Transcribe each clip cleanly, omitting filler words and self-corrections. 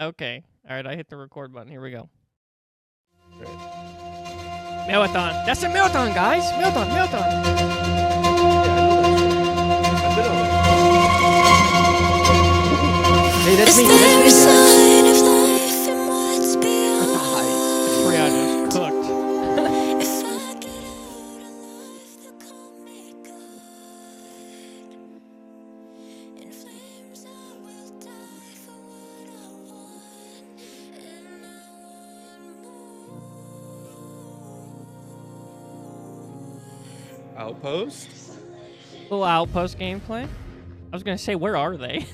Okay. All right, I hit the record button. Here we go. Right. Marathon. That's a marathon, guys. Marathon, marathon. Hey, that's me. Freya just cooked. Outpost? Little Outpost gameplay. I was gonna say, where are they?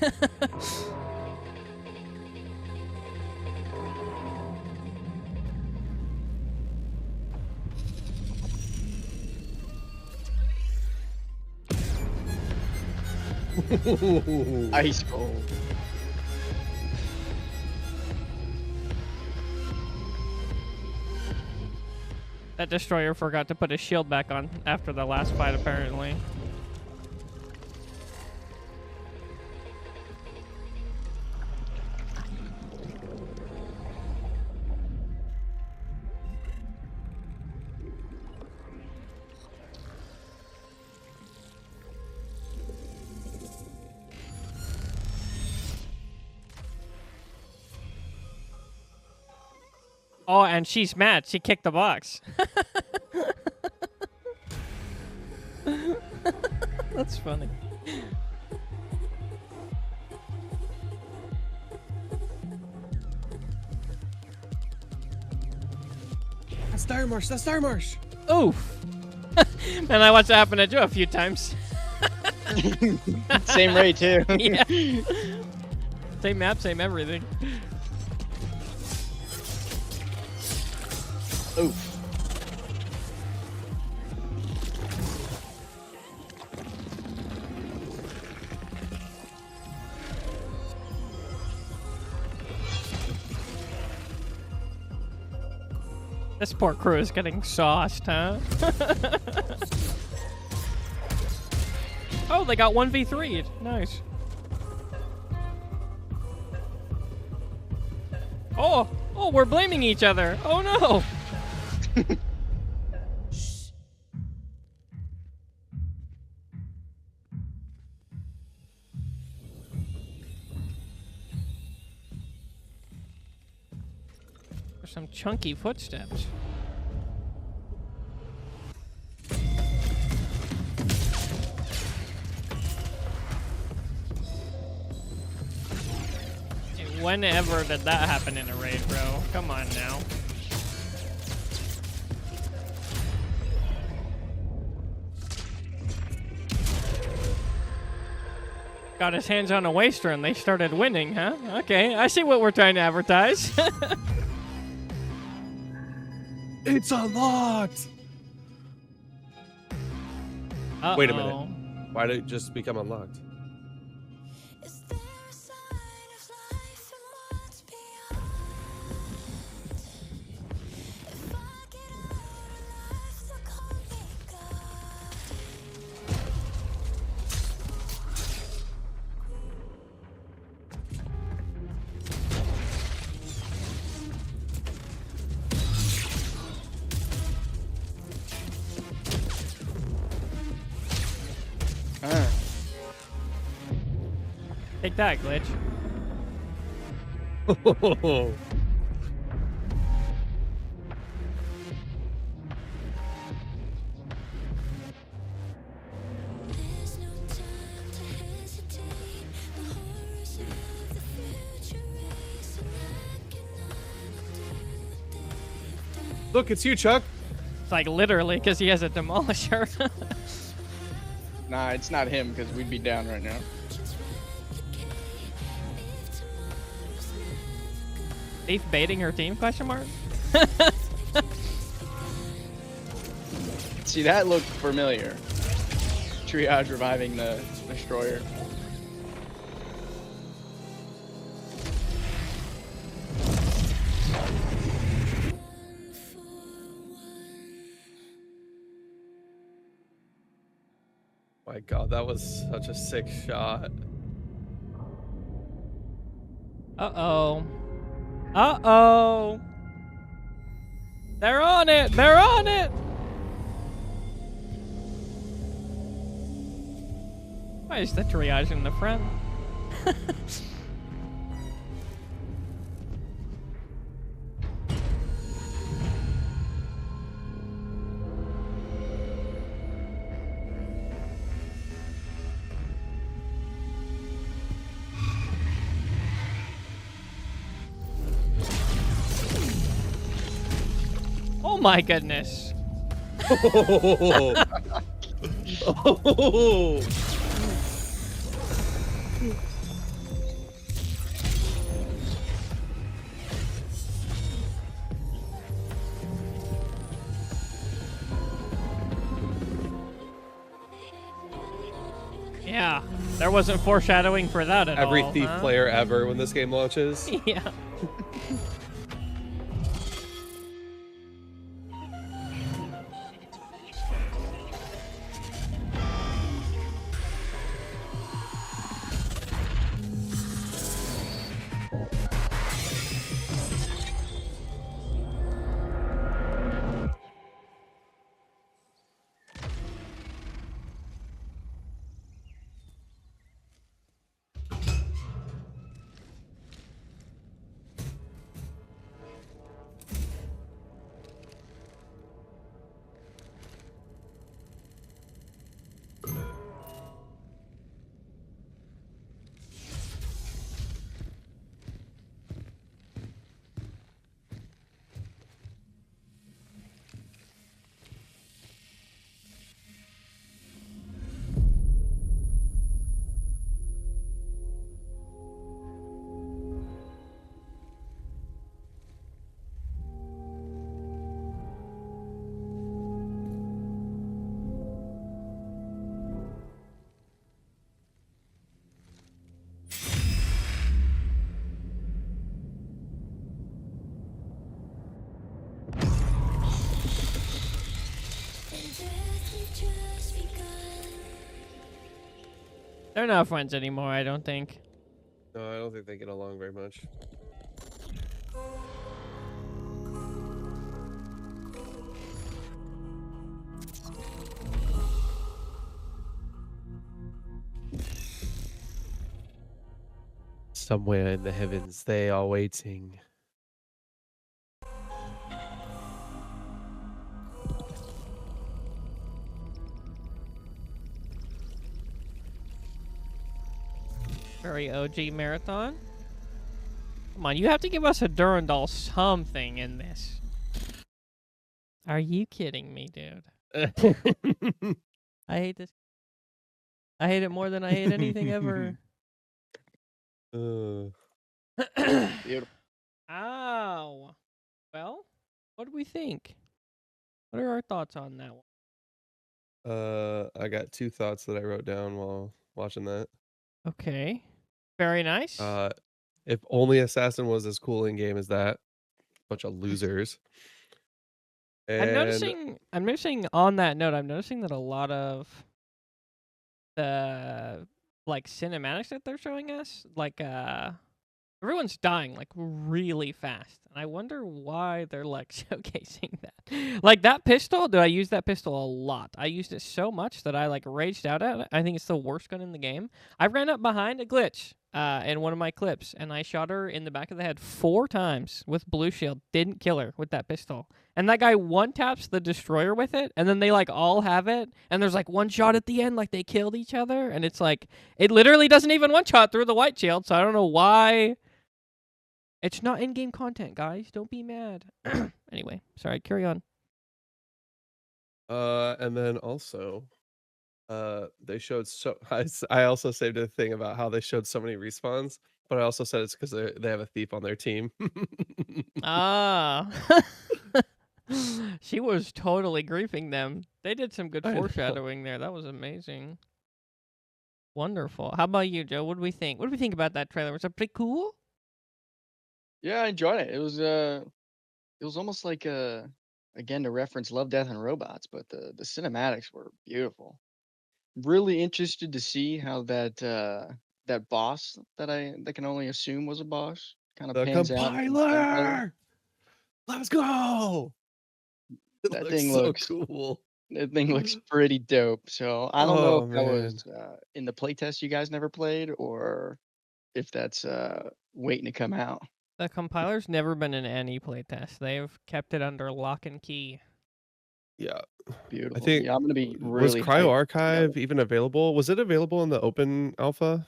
Ice cold. That destroyer forgot to put his shield back on after the last fight, apparently. Oh, and she's mad. She kicked the box. That's funny. That's Star Marsh. That's Star Marsh. Oof. And I watched that happen to Joe a few times. Same Ray too. Yeah. Same map, same everything. Oof. This poor crew is getting sauced, huh? Oh, they got 1v3'd. Nice. Oh, we're blaming each other. Oh no. There's some chunky footsteps. Whenever did that happen in a raid, bro? Come on now. Got his hands on a waster and they started winning, huh? Okay, I see what we're trying to advertise. It's unlocked. Uh-oh. Wait a minute. Why did it just become unlocked? Take that, glitch. Look, it's you, Chuck. It's like literally because he has a demolisher. Nah, it's not him because we'd be down right now. Thief baiting her team? Question mark. See, that looked familiar. Triage reviving the destroyer. My God, that was such a sick shot. Uh-oh. Uh-oh. They're on it. They're on it. Why is the triage in the front? Oh my goodness. Oh. Oh. Yeah, there wasn't foreshadowing for that at Every all. Thief huh? player ever when this game launches. Yeah. They're not friends anymore, I don't think. No, I don't think they get along very much. Somewhere in the heavens, they are waiting. Very OG marathon. Come on, you have to give us a Durandal something in this. Are you kidding me, dude? I hate this. I hate it more than I hate anything ever. Beautiful. Ow. Well, what do we think? What are our thoughts on that one? I got two thoughts that I wrote down while watching that. Okay. Very nice. If only Assassin was as cool in game as that. Bunch of losers. I'm And noticing on that note, I'm noticing that a lot of the like cinematics that they're showing us, like everyone's dying like really fast. And I wonder why they're like showcasing that. Like that pistol, dude, I used that pistol a lot. I used it so much that I like raged out at it. I think it's the worst gun in the game. I ran up behind a glitch in one of my clips and I shot her in the back of the head 4 times with blue shield. Didn't kill her with that pistol. And that guy one taps the destroyer with it, and then they like all have it, and there's like one shot at the end, like they killed each other, and it's like it literally doesn't even one shot through the white shield, so I don't know why. It's not in-game content, guys. Don't be mad. Anyway, sorry. Carry on. and then also, they showed I also saved a thing about how they showed so many respawns, but I also said it's because they have a thief on their team. Ah. She was totally griefing them. They did some good I know. foreshadowing there. That was amazing. Wonderful. How about you, Joe? What do we think? What do we think about that trailer? Was it pretty cool? Yeah, I enjoyed it. It was almost like again to reference Love, Death, and Robots, but the cinematics were beautiful. Really interested to see how that that boss that I can only assume was a boss kind of The pans out in the gameplay. compiler. Let's go. It That looks thing so looks cool. that thing looks pretty dope. So I don't know if Oh that man. was in the playtest you guys never played, or if that's waiting to come out. The compiler's never been in any playtest. They've kept it under lock and key. Yeah. I Beautiful. think Yeah, I'm gonna be was really Cryo hyped to see how Archive even available? Was it available in the open alpha?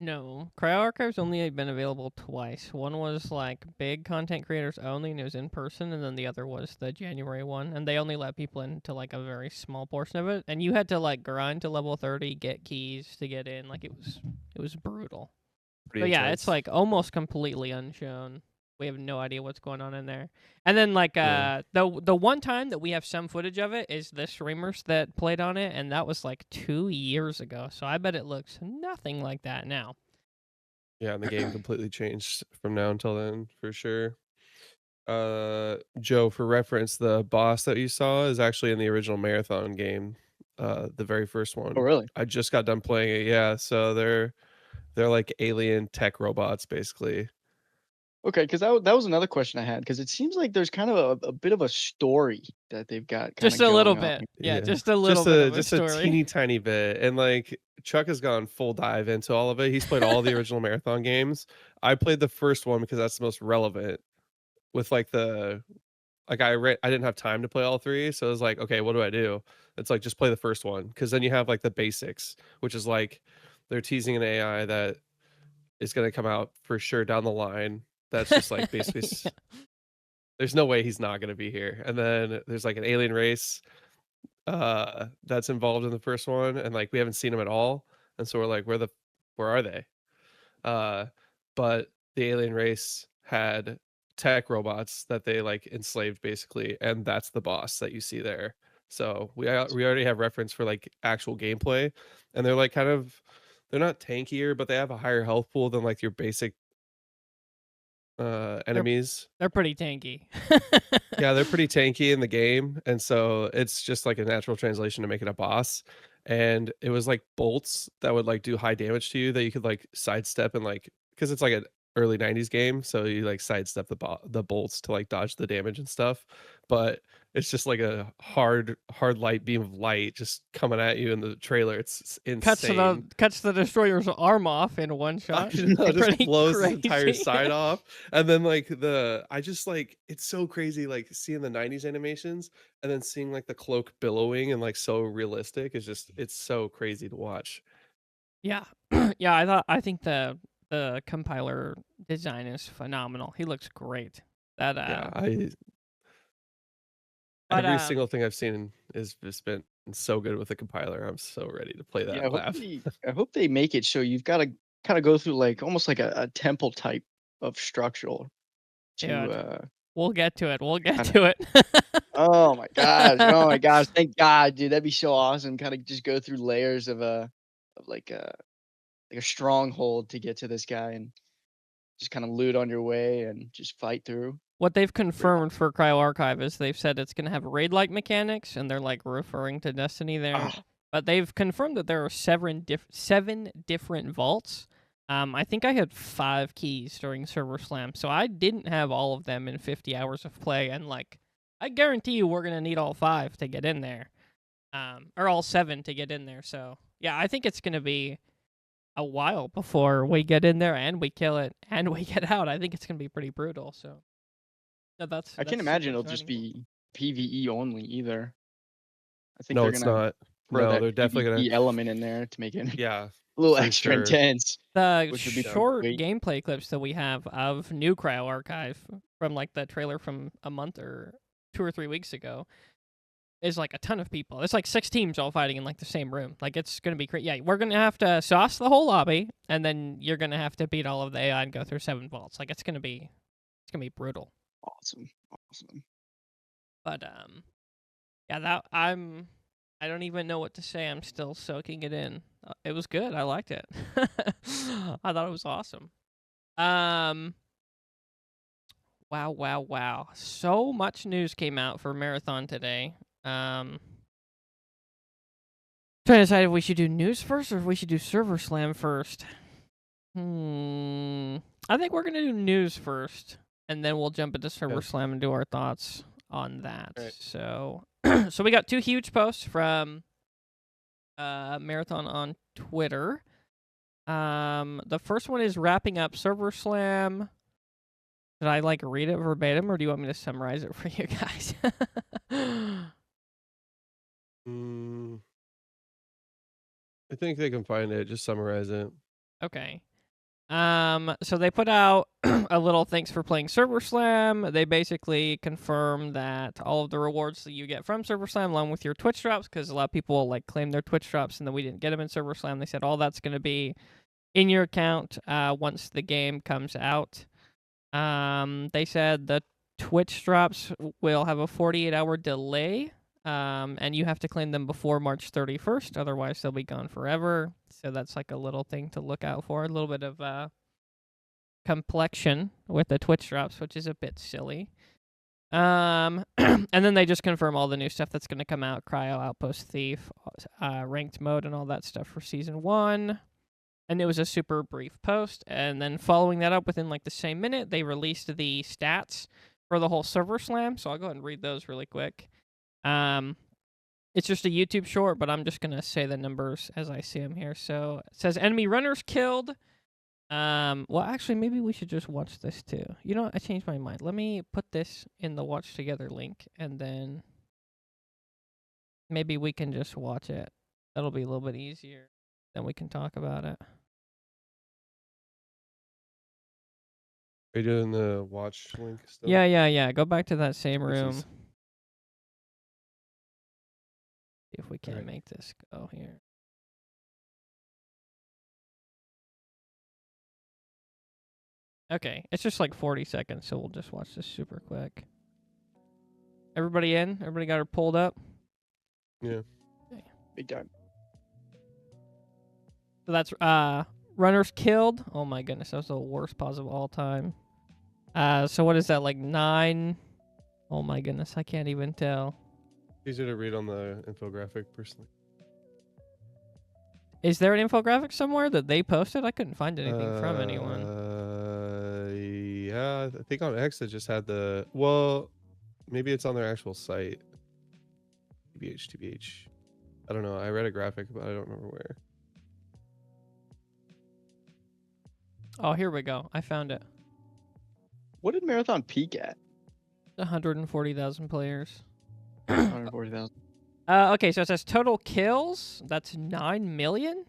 No, Cryo Archive's only been available twice. One was like big content creators only, and it was in person, and then the other was the January one, and they only let people into like a very small portion of it, and you had to like grind to level 30, get keys to get in. Like it was brutal. Pretty But yeah, it's intense. like almost completely unshown. We have no idea what's going on in there. And then like Yeah. the one time that we have some footage of it is the streamers that played on it, and that was like 2 years ago. So I bet it looks nothing like that now. Yeah, and the game completely changed from now until then for sure. Joe, for reference, the boss that you saw is actually in the original Marathon game, the very first Oh, one. really? I just got done playing it. Yeah, so they're like alien tech robots basically. Okay, because that was another question I had. Because it seems like there's kind of a bit of a story that they've got kind Just of a little going on. bit. Yeah, Yeah. just a little bit of a Just a story. teeny tiny bit. And like Chuck has gone full dive into all of it. He's played all the original Marathon games. I played the first one because that's the most relevant with like the like I didn't have time to play all three, so I was like, okay, what do I do? It's like just play the first one because then you have like the basics, which is like they're teasing an AI that is going to come out for sure down the line. That's just like basically Yeah. there's no way he's not going to be here. And then there's like an alien race that's involved in the first one, and like we haven't seen them at all, and so we're like, where are they? But the alien race had tech robots that they like enslaved basically, and that's the boss that you see there. So we already have reference for like actual gameplay, and they're like kind of they're not tankier, but they have a higher health pool than like your basic they're enemies. they're pretty tanky. Yeah, they're pretty tanky in the game, and so it's just like a natural translation to make it a boss. And it was like bolts that would like do high damage to you that you could like sidestep and like because it's like an early 90s game, so you like sidestep the bolts to like dodge the damage and stuff. But it's just like a hard light beam of light just coming at you in the trailer. It's insane. cuts the destroyer's arm off in one I shot. know, it just Pretty blows his entire crazy. side off. And then like I just like it's so crazy like seeing the 90s animations and then seeing like the cloak billowing and like so realistic is just it's so crazy to watch. Yeah. Yeah, I think the compiler design is phenomenal. He looks great. That Yeah, but every single thing I've seen is just been so good with the compiler. I'm so ready to play Yeah, that lab. I hope they make it so you've got to kind of go through like almost like a temple type of structural to dude, we'll get to it. We'll get kind of. to it. Oh my gosh! Oh my gosh! Thank God, dude. That'd be so awesome. Kind of just go through layers of like a stronghold to get to this guy and just kind of loot on your way and just fight through. What they've Pretty confirmed for Cryo Archive is they've said it's going to have raid-like mechanics, and they're like referring to Destiny there. awesome. But they've confirmed that there are seven different vaults. I think I had 5 keys during Server Slam, so I didn't have all of them in 50 hours of play, and like I guarantee you we're gonna need all 5 to get in there, or all 7 to get in there. So yeah, I think it's gonna be a while before we get in there and we kill it and we get out. I think it's gonna be pretty brutal. So yeah, I can't that's imagine super it'll just exciting. be PVE only either. I think No, they're it's gonna not. throw No, that they're definitely gonna PvP element in there to make it yeah, a little for extra sure. intense, The which would be short sweet. gameplay clips that we have of New Cryo Archive from like the trailer from a month or 2 or 3 weeks ago is like a ton of people. It's like 6 teams all fighting in like the same room. Like it's gonna be crazy. Yeah, we're gonna have to sauce the whole lobby, and then you're gonna have to beat all of the AI and go through 7 vaults. Like it's gonna be brutal. Awesome. But yeah, I don't even know what to say. I'm still soaking it in. It was good. I liked it. I thought it was awesome. Wow. So much news came out for Marathon today. Trying to decide if we should do news first or if we should do Server Slam first. I think we're gonna do news first, and then we'll jump into Server Yes. Slam and do our thoughts on that. Right. So, so we got 2 huge posts from Marathon on Twitter. The first one is wrapping up Server Slam. Did I like read it verbatim, or do you want me to summarize it for you guys? I think they can find it. Just summarize it. Okay. So they put out a little thanks for playing Server Slam. They basically confirm that all of the rewards that you get from Server Slam, along with your Twitch drops, because a lot of people like claim their Twitch drops and then we didn't get them in Server Slam. They said all that's going to be in your account once the game comes out. They said the Twitch drops will have a 48-hour delay. And you have to claim them before March 31st, otherwise they'll be gone forever. So that's like a little thing to look out for. A little bit of complexion with the Twitch drops, which is a bit silly. And then they just confirm all the new stuff that's going to come out: Cryo, Outpost Thief, ranked mode, and all that stuff for Season 1. And it was a super brief post. And then following that up, within like the same minute, they released the stats for the whole Server Slam. So I'll go ahead and read those really quick. It's just a YouTube short, but I'm just going to say the numbers as I see them here. So it says enemy runners killed. Well, actually, maybe we should just watch this too. You know what? I changed my mind. Let me put this in the watch together link, and then maybe we can just watch it. That'll be a little bit easier. Then we can talk about it. Are you doing the watch link still? Yeah. Go back to that same This room. is- See if we can Alright. make this go here. Okay, it's just like 40 seconds, so we'll just watch this super quick. Everybody in? Everybody got her pulled up? Yeah. Big time. So that's runners killed. Oh my goodness, that was the worst pause of all time. So what is that, like 9? Oh my goodness, I can't even tell. Easier to read on the infographic personally. Is there an infographic somewhere that they posted? I couldn't find anything from anyone. Yeah, I think on X it just had the. Well, maybe it's on their actual site. TBH. I don't know. I read a graphic, but I don't remember where. Oh, here we go. I found it. What did Marathon peak at? 140,000 players. 140,000. Okay, so it says total kills. That's 9 million.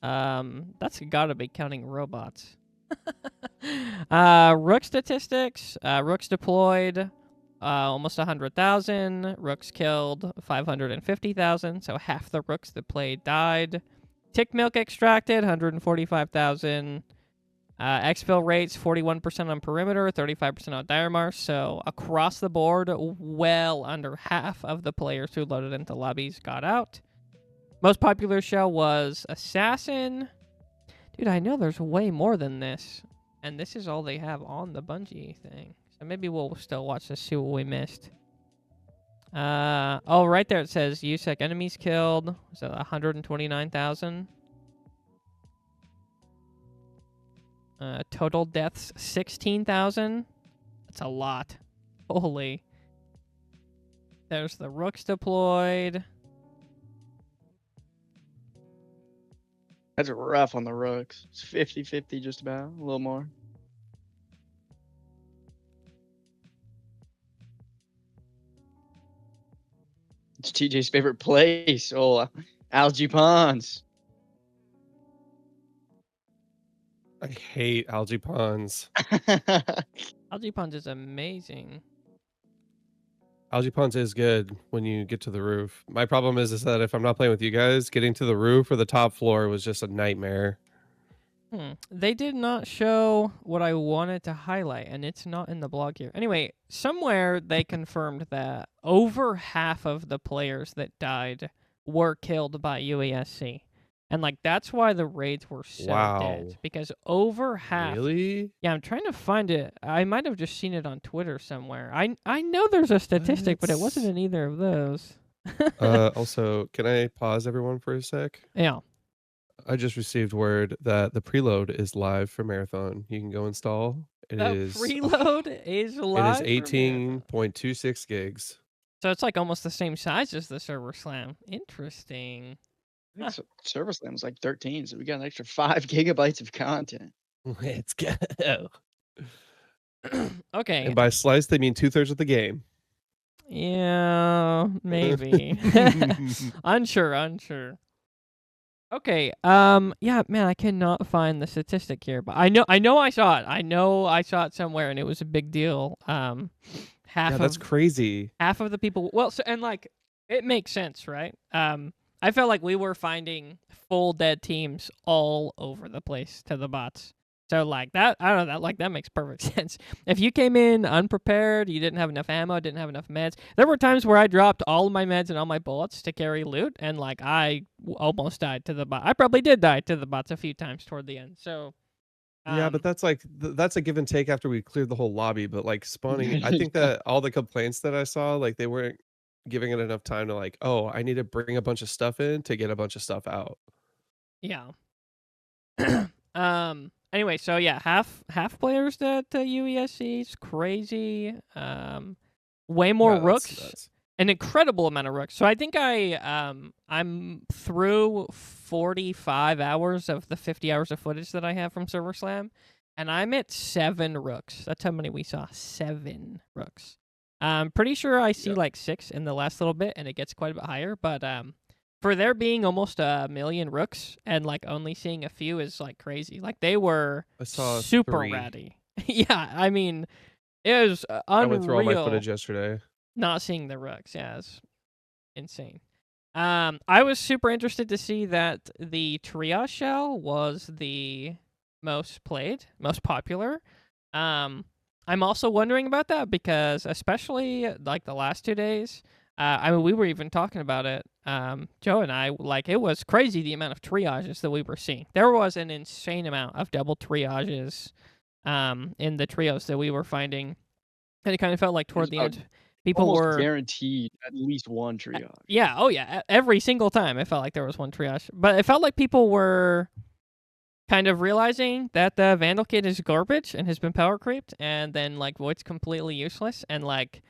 That's gotta be counting robots. Rook statistics. Rooks deployed, almost 100,000. Rooks killed, 550,000. So half the rooks that played died. Tick milk extracted, 145,000. Exfil rates, 41% on perimeter, 35% on Diarmar. So across the board, well under half of the players who loaded into lobbies got out. Most popular shell was Assassin. Dude, I know there's way more than this. And this is all they have on the Bungie thing. So maybe we'll still watch this, see what we missed. Oh, right there it says USEC enemies killed. Was that 129,000? Total deaths, 16,000. That's a lot. Holy. There's the rooks deployed. That's rough on the Rooks. It's 50-50 just about. A little more. It's TJ's favorite place. Oh, Algae Ponds. I hate algae ponds. Algae Punch is amazing. Algae ponds is good when you get to the roof. My problem is that if I'm not playing with you guys, getting to the roof or the top floor was just a nightmare. They did not show what I wanted to highlight, and it's not in the blog here. Anyway, somewhere they confirmed that over half of the players that died were killed by UASC. And, like, that's why the raids were so Wow. dead. Because over half... Really? Yeah, I'm trying to find it. I might have just seen it on Twitter somewhere. I know there's a statistic, but it wasn't in either of those. Also, can I pause everyone for a sec? Yeah. I just received word that the preload is live for Marathon. You can go install. It The is preload is it is live for Marathon. 18.26 gigs. So it's like almost the same size as the Server Slam. Interesting. I think Server Slam was like 13, so we got an extra 5 gigabytes of content. Let's go. Okay. And by slice, they mean 2/3 of the game. Yeah, maybe. Unsure. Okay. Yeah, man, I cannot find the statistic here, but I know I saw it. I know I saw it somewhere, and it was a big deal. Yeah, that's crazy. Half of the people. Well, so, and like it makes sense, right? I felt like we were finding full dead teams all over the place to the bots. So like that, I don't know, that makes perfect sense. If you came in unprepared, you didn't have enough ammo, didn't have enough meds. There were times where I dropped all of my meds and all my bullets to carry loot, and like I almost died to the bot. I probably did die to the bots a few times toward the end. So Yeah, but that's like that's a give and take after we cleared the whole lobby. But like spawning, I think that all the complaints that I saw, like they weren't giving it enough time to like, oh, I need to bring a bunch of stuff in to get a bunch of stuff out. yeah. Anyway, so yeah, half players at UESC is crazy. Way more Yeah, rooks. that's An incredible amount of rooks. So I think I'm through 45 hours of the 50 hours of footage that I have from Server Slam, and I'm at 7 rooks. That's how many we saw. 7 rooks. I'm pretty sure I see like 6 in the last little bit, and it gets quite a bit higher. But for there being almost 1 million rooks and like only seeing a few is like crazy. Like they were I saw super 3. ratty. Yeah, I mean, it was I unreal. went through all my footage yesterday. Not seeing the rooks, yeah, it's insane. I was super interested to see that the triage shell was the most played, most popular. I'm also wondering about that because especially like the last 2 days, I mean, we were even talking about it, Joe and I, like it was crazy the amount of triages that we were seeing. There was an insane amount of double triages in the trios that we were finding. And it kind of felt like toward the end, people almost were guaranteed at least one triage. Yeah, oh yeah. Every single time it felt like there was one triage. But it felt like people were kind of realizing that the Vandal kit is garbage and has been power creeped, and then like Void's completely useless. And like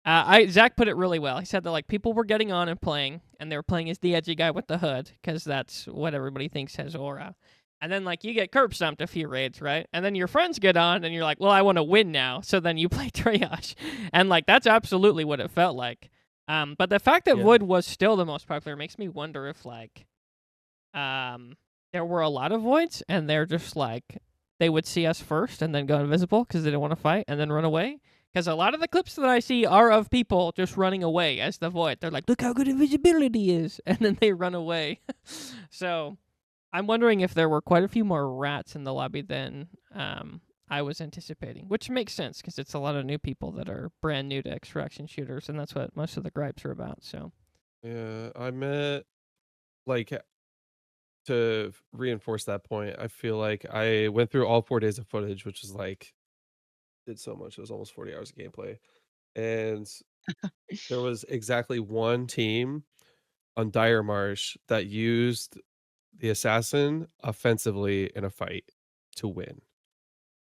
Zach put it really well. He said that like people were getting on and playing, and they were playing as the edgy guy with the hood, because that's what everybody thinks has aura. And then, like, you get curb stomped a few raids, right? And then your friends get on, and you're like, well, I want to win now. So then you play triage. And, like, that's absolutely what it felt like. But the fact that Void was still the most popular makes me wonder if, like, there were a lot of Voids, and they're just, like, they would see us first and then go invisible because they didn't want to fight and then run away. Because a lot of the clips that I see are of people just running away as the Void. They're like, look how good invisibility is. And then they run away. So I'm wondering if there were quite a few more rats in the lobby than I was anticipating, which makes sense because it's a lot of new people that are brand new to extraction shooters, and that's what most of the gripes are about. So, yeah, I meant like to reinforce that point. I feel like I went through all 4 days of footage, which is like did so much. It was almost 40 hours of gameplay, and there was exactly one team on Dire Marsh that used the assassin offensively in a fight to win.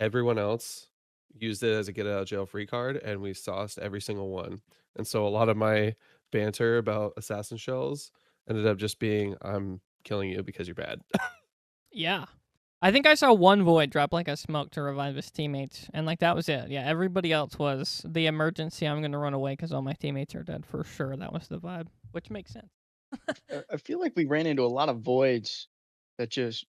Everyone else used it as a get out of jail free card, and we sauced every single one. And so a lot of my banter about assassin shells ended up just being, I'm killing you because you're bad. yeah. I think I saw one Void drop like a smoke to revive his teammates, and like that was it. Yeah, everybody else was the emergency. I'm gonna run away because all my teammates are dead for sure. That was the vibe, which makes sense. I feel like we ran into a lot of Voids that just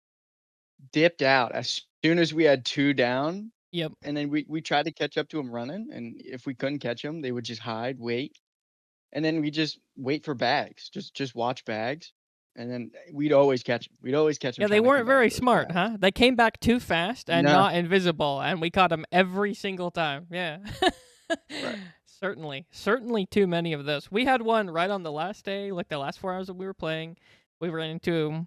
dipped out as soon as we had 2 down. Yep. And then we tried to catch up to them running, and if we couldn't catch them, they would just hide, wait, and then we just wait for bags, just watch bags, and then we'd always catch them. We'd always catch them. Yeah, they weren't very smart, huh? They came back too fast and not invisible, and we caught them every single time. Yeah. Right. Certainly too many of those. We had one right on the last day, like the last 4 hours that we were playing. We ran into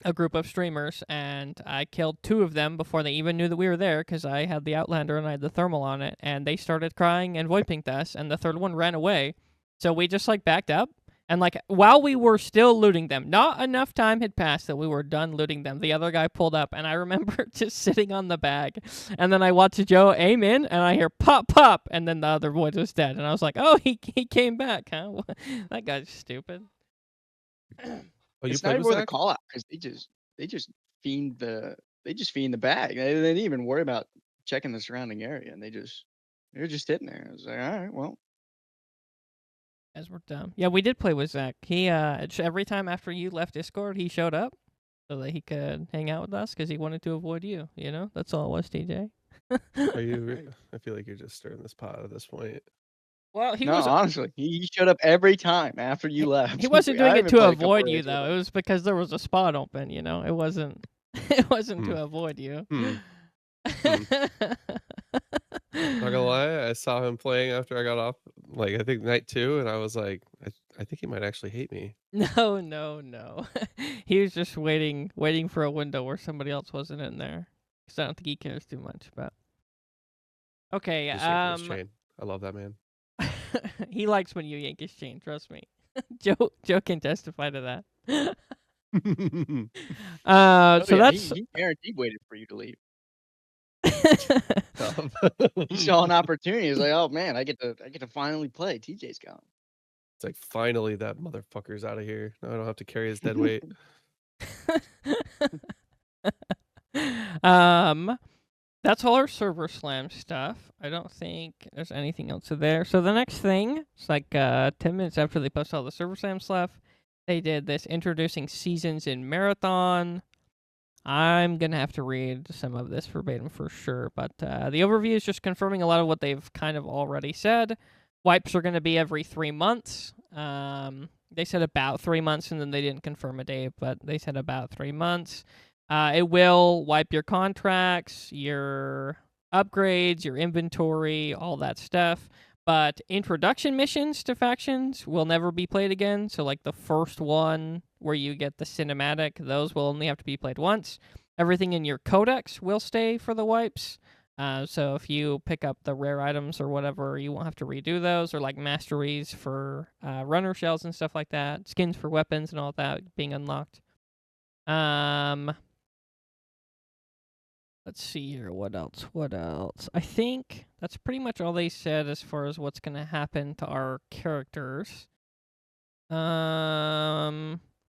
a group of streamers, and I killed 2 of them before they even knew that we were there because I had the Outlander and I had the thermal on it, and they started crying and void pinged us, and the third one ran away. So we just like backed up, And like while we were still looting them, not enough time had passed that we were done looting them. The other guy pulled up, and I remember just sitting on the bag. And then I watched Joe aim in, and I hear pop, pop, and then the other boy was dead. And I was like, oh, he came back, huh? That guy's stupid. Oh, you It's played not with even the Zach? call out because they just fiend the bag. They didn't even worry about checking the surrounding area, and they're just sitting there. I was like, all right, well, As we're done. Yeah, we did play with Zach. He every time after you left Discord, he showed up so that he could hang out with us because he wanted to avoid you. You know, that's all it was, TJ. Are you? I feel like you're just stirring this pot at this point. Well, he no, was. honestly, he showed up every time after you left. He wasn't I doing it even to played a couple avoid you raids with though. him. It was because there was a spot open. You know, it wasn't. It wasn't Hmm. to avoid you. Hmm. Not gonna lie, I saw him playing after I got off, like I think night 2, and I was like, I think he might actually hate me. No. He was just waiting for a window where somebody else wasn't in there. Because I don't think he cares too much. But okay, Just yanking his chain. I love that man. he likes when you yank his chain. Trust me. Joe can testify to that. Oh, So yeah, that's he guaranteed waited for you to leave. Tough. He saw an opportunity. He's like, oh man, I get to finally play. TJ's gone. It's like finally that motherfucker's out of here. Now I don't have to carry his dead weight. That's all our server slam stuff. I don't think there's anything else there. So the next thing, it's like 10 minutes after they posted all the server slam stuff, they did this introducing seasons in Marathon. I'm going to have to read some of this verbatim for sure, but the overview is just confirming a lot of what they've kind of already said. Wipes are going to be every 3 months. They said about 3 months, and then they didn't confirm a date, but they said about 3 months. It will wipe your contracts, your upgrades, your inventory, all that stuff. But introduction missions to factions will never be played again. So, like the first one where you get the cinematic, those will only have to be played once. Everything in your codex will stay for the wipes. So if you pick up the rare items or whatever, you won't have to redo those, or like masteries for runner shells and stuff like that, skins for weapons and all that being unlocked. Let's see here. What else? I think that's pretty much all they said as far as what's going to happen to our characters.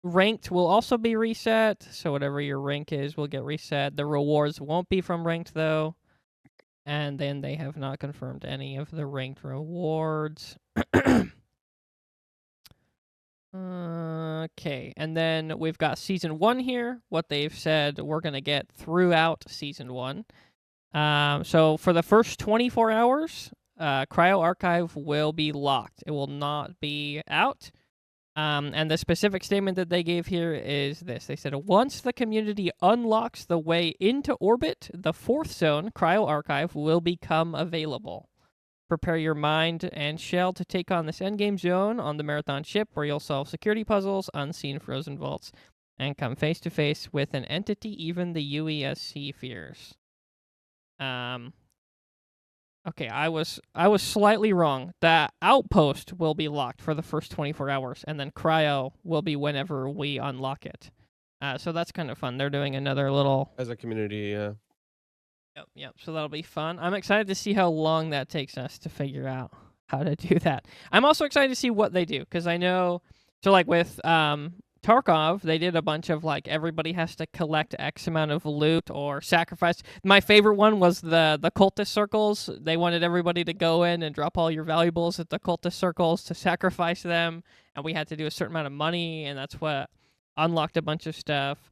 Ranked will also be reset, so whatever your rank is will get reset. The rewards won't be from ranked, though. And then they have not confirmed any of the ranked rewards. Okay, and then we've got Season 1 here, what they've said we're going to get throughout Season 1. So for the first 24 hours, Cryo Archive will be locked. It will not be out. And the specific statement that they gave here is this. They said, once the community unlocks the way into orbit, the 4th zone, Cryo Archive, will become available. Prepare your mind and shell to take on this endgame zone on the Marathon ship, where you'll solve security puzzles, unseen frozen vaults, and come face to face with an entity even the UESC fears. Okay, I was slightly wrong. The outpost will be locked for the first 24 hours, and then Cryo will be whenever we unlock it. So that's kind of fun. They're doing another little... As a community, yeah. Yep. So that'll be fun. I'm excited to see how long that takes us to figure out how to do that. I'm also excited to see what they do, because I know... So, like, with Tarkov, they did a bunch of, like, everybody has to collect X amount of loot or sacrifice. My favorite one was the cultist circles. They wanted everybody to go in and drop all your valuables at the cultist circles to sacrifice them, and we had to do a certain amount of money, and that's what unlocked a bunch of stuff.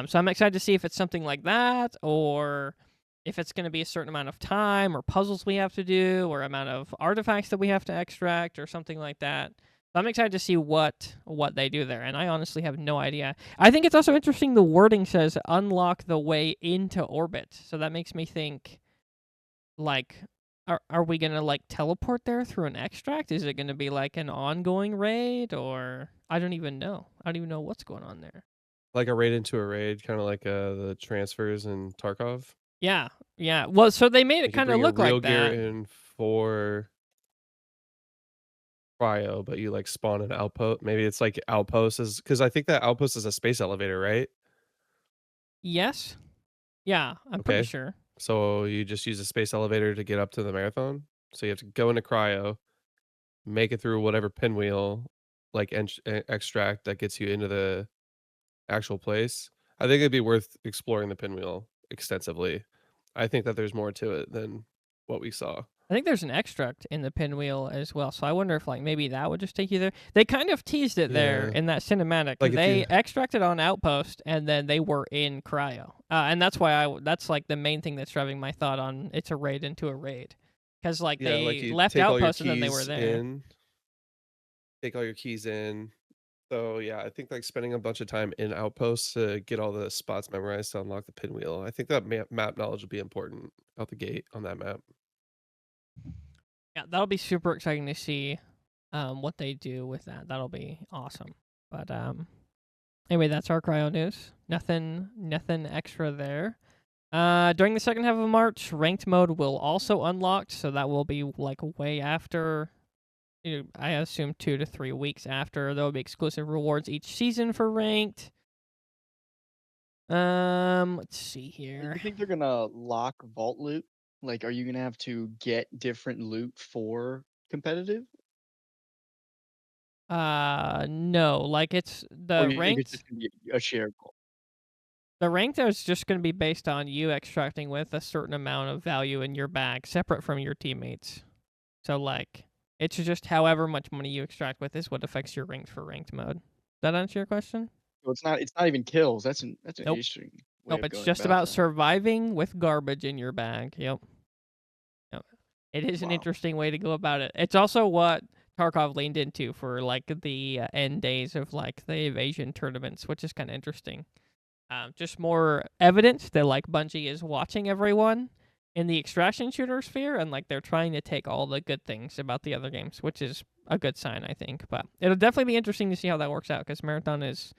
So I'm excited to see if it's something like that, or if it's going to be a certain amount of time, or puzzles we have to do, or amount of artifacts that we have to extract, or something like that. So I'm excited to see what they do there, and I honestly have no idea. I think it's also interesting the wording says unlock the way into orbit, so that makes me think, like, are we going to, like, teleport there through an extract? Is it going to be, like, an ongoing raid, or I don't even know. I don't even know what's going on there. Like a raid into a raid, kind of like the transfers in Tarkov. Yeah. Well, so they made it Like you kind of bring your look real like gear that. in for cryo, but you like spawn an outpost. Maybe it's like outpost is because I think that outpost is a space elevator, right? Yes. Yeah, I'm pretty Okay. sure. So you just use a space elevator to get up to the marathon. So you have to go into cryo, make it through whatever pinwheel, like extract that gets you into the actual place. I think it'd be worth exploring the pinwheel extensively. I think that there's more to it than what we saw. I think there's an extract in the pinwheel as well, so I wonder if like maybe that would just take you there. They kind of teased it there Yeah. in that cinematic. Like if you They extracted on Outpost, and then they were in Cryo, and that's why that's like the main thing that's driving my thought on it's a raid into a raid, because like yeah, like they you left take all your Outpost and then they were keys there. in, take all your keys in. So yeah, I think like spending a bunch of time in outposts to get all the spots memorized to unlock the pinwheel. I think that map knowledge will be important out the gate on that map. Yeah, that'll be super exciting to see what they do with that. That'll be awesome. But anyway, that's our Cryo news. Nothing extra there. During the second half of March, ranked mode will also unlock, so that will be like way after. I assume 2 to 3 weeks after. There will be exclusive rewards each season for ranked. Let's see Do here. you think they're gonna lock vault loot? Like, are you gonna have to get different loot for competitive, No, like it's or the you think it's ranked. just gonna be a shared vault? The ranked is just going to be based on you extracting with a certain amount of value in your bag, separate from your teammates. So like, it's just however much money you extract with is what affects your ranked for ranked mode. That answer your question? So it's not even kills. That's an Nope. interesting way Nope. of It's going just about about that. surviving with garbage in your bag. Yep. It is an Wow. interesting way to go about it. It's also what Tarkov leaned into for like the end days of like the evasion tournaments, which is kind of interesting. Just more evidence that like Bungie is watching everyone in the extraction shooter sphere, and like they're trying to take all the good things about the other games, which is a good sign, I think. But it'll definitely be interesting to see how that works out, because Marathon is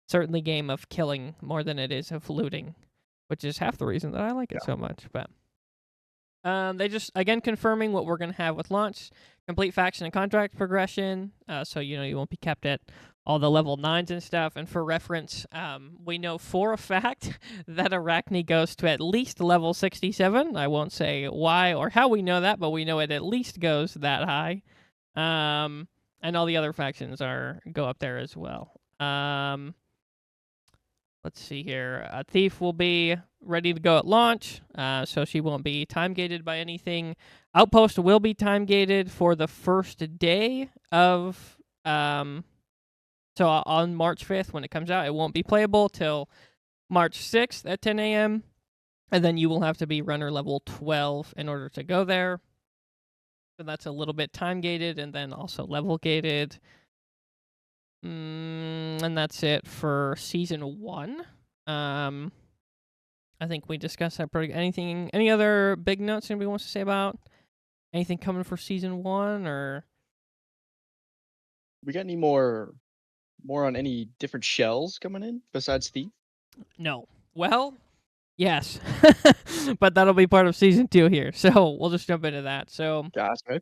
certainly a game of killing more than it is of looting, which is half the reason that I like it so much. But they just again confirming what we're gonna have with launch: complete faction and contract progression. So you won't be kept at all the level 9s and stuff. And for reference, we know for a fact that Arachne goes to at least level 67. I won't say why or how we know that, but we know it at least goes that high. And all the other factions go up there as well. Let's see here. Thief will be ready to go at launch, so she won't be time gated by anything. Outpost will be time gated for the first day of. So on March 5th, when it comes out, it won't be playable till March 6th at 10 a.m. And then you will have to be runner level 12 in order to go there. So that's a little bit time gated and then also level gated. And that's it for season 1. I think we discussed that pretty. Any other big notes anybody wants to say about anything coming for season 1, or We got any more on any different shells coming in besides Thief? no? Well, yes, but that'll be part of season 2 here. So we'll just jump into that. So Gotcha.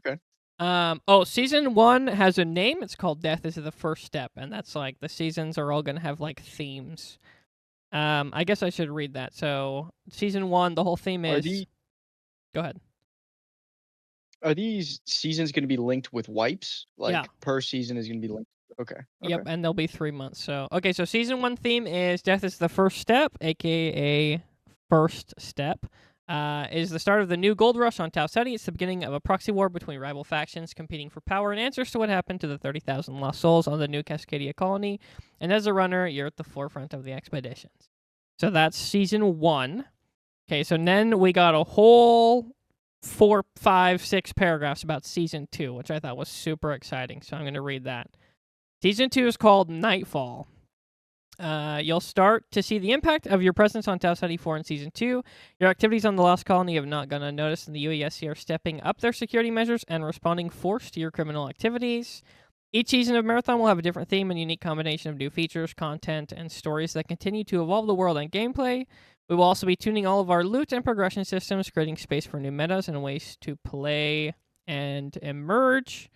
Okay. season 1 has a name. It's called Death is the First Step, and that's like the seasons are all gonna have like themes. I guess I should read that. So season 1, the whole theme is. Go ahead. Are these seasons going to be linked with wipes? Like Yeah. per season is going to be linked. Okay. Yep, and there'll be 3 months. So so season 1 theme is Death is the First Step, aka First Step. Is the start of the new gold rush on T.O.C. It's the beginning of a proxy war between rival factions competing for power and answers to what happened to the 30,000 lost souls on the new Cascadia colony. And as a runner, you're at the forefront of the expeditions. So that's season 1. Okay, so then we got a whole 4, 5, 6 paragraphs about season 2, which I thought was super exciting. So I'm going to read that. Season 2 is called Nightfall. You'll start to see the impact of your presence on T.O.C. 4 in Season 2. Your activities on the Lost Colony have not gone unnoticed, and the UESC are stepping up their security measures and responding force to your criminal activities. Each season of Marathon will have a different theme and unique combination of new features, content, and stories that continue to evolve the world and gameplay. We will also be tuning all of our loot and progression systems, creating space for new metas and ways to play and emerge.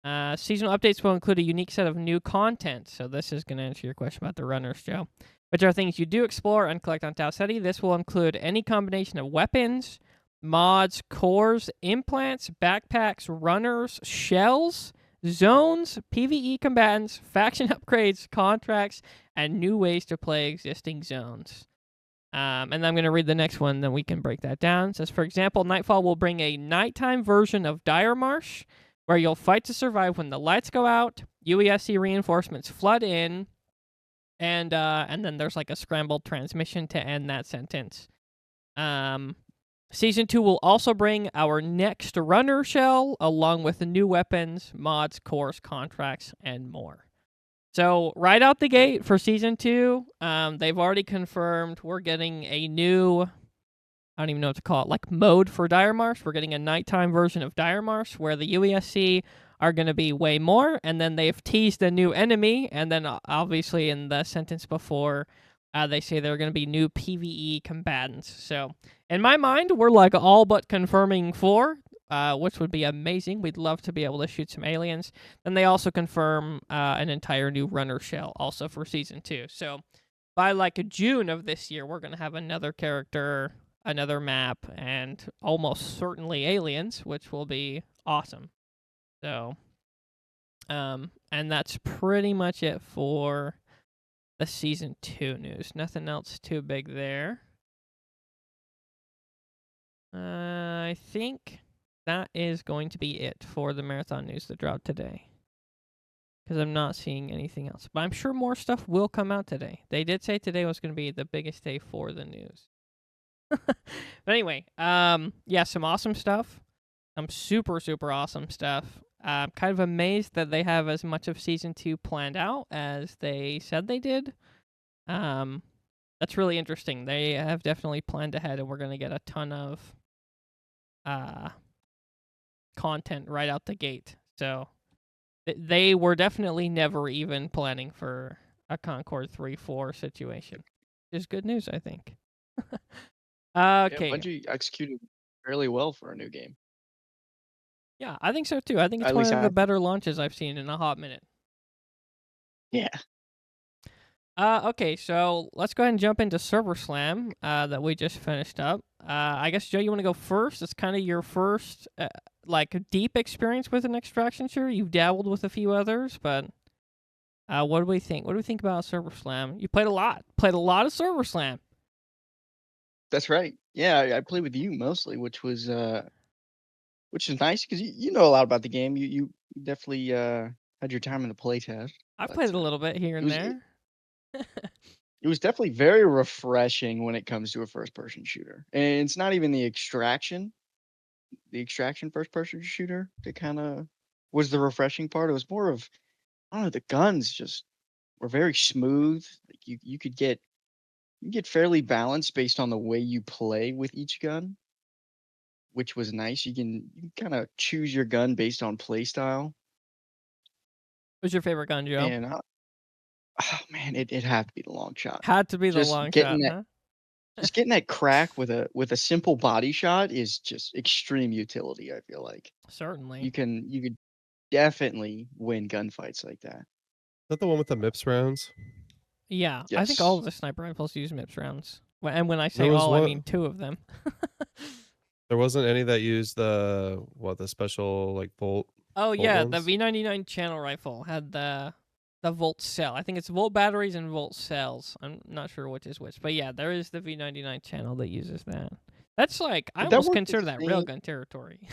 Seasonal updates will include a unique set of new content. So this is going to answer your question about the runners, Joe. Which are things you do explore and collect on T.O.C. This will include any combination of weapons, mods, cores, implants, backpacks, runners, shells, zones, PvE combatants, faction upgrades, contracts, and new ways to play existing zones. And I'm going to read the next one, then we can break that down. It says, for example, Nightfall will bring a nighttime version of Dire Marsh, where you'll fight to survive when the lights go out, UESC reinforcements flood in, and then there's like a scrambled transmission to end that sentence. Season 2 will also bring our next runner shell, along with the new weapons, mods, cores, contracts, and more. So right out the gate for Season 2, they've already confirmed we're getting a new, I don't even know what to call it, like mode for Dire Marsh. We're getting a nighttime version of Dire Marsh where the UESC are going to be way more, and then they've teased a new enemy, and then obviously in the sentence before, they say there are going to be new PvE combatants. So in my mind, we're like all but confirming 4, which would be amazing. We'd love to be able to shoot some aliens. Then they also confirm an entire new runner shell also for Season 2. So by like June of this year, we're going to have another character, another map, and almost certainly aliens, which will be awesome. So, and that's pretty much it for the Season 2 news. Nothing else too big there. I think that is going to be it for the marathon news that dropped today. Because I'm not seeing anything else. But I'm sure more stuff will come out today. They did say today was going to be the biggest day for the news. But anyway, yeah, some awesome stuff. Some super, super awesome stuff. I'm kind of amazed that they have as much of Season 2 planned out as they said they did. That's really interesting. They have definitely planned ahead, and we're going to get a ton of content right out the gate. So they were definitely never even planning for a Concord 3-4 situation. Which is good news, I think. Okay. Yeah, Bungie executed fairly well for a new game. Yeah, I think so too. I think it's At one least of I the think. better launches I've seen in a hot minute. Yeah. Okay, so let's go ahead and jump into Server Slam that we just finished up. I guess, Joe, you want to go first? It's kind of your first, like, deep experience with an extraction shooter. You've dabbled with a few others, but what do we think? What do we think about Server Slam? You played a lot. Played a lot of Server Slam. That's right. Yeah, I played with you mostly, which is nice because you know a lot about the game. You definitely had your time in the playtest. I've But played a little bit here it and was there. it was definitely very refreshing when it comes to a first-person shooter. And it's not even the extraction first-person shooter that kind of was the refreshing part. It was more of, I don't know, the guns just were very smooth. Like you could get fairly balanced based on the way you play with each gun, which was nice. You can kind of choose your gun based on play style. What's your favorite gun, Joe? And oh man, it had to be the long shot. Had to be the Just long getting shot, that huh? just getting that crack with a simple body shot is just extreme utility, I feel like. Certainly. You could definitely win gunfights like that. Is that the one with the MIPS rounds? Yeah, I think all Yes. of the sniper rifles use MIPS rounds. And when I say There was all, I one. mean 2 of them. There wasn't any that used the special like volt. Oh yeah, the ones? V99 channel rifle had the volt cell. I think it's volt batteries and volt cells. I'm not sure which is which, but yeah, there is the V99 channel that uses that. That's like I But that almost worked the consider that same. railgun territory.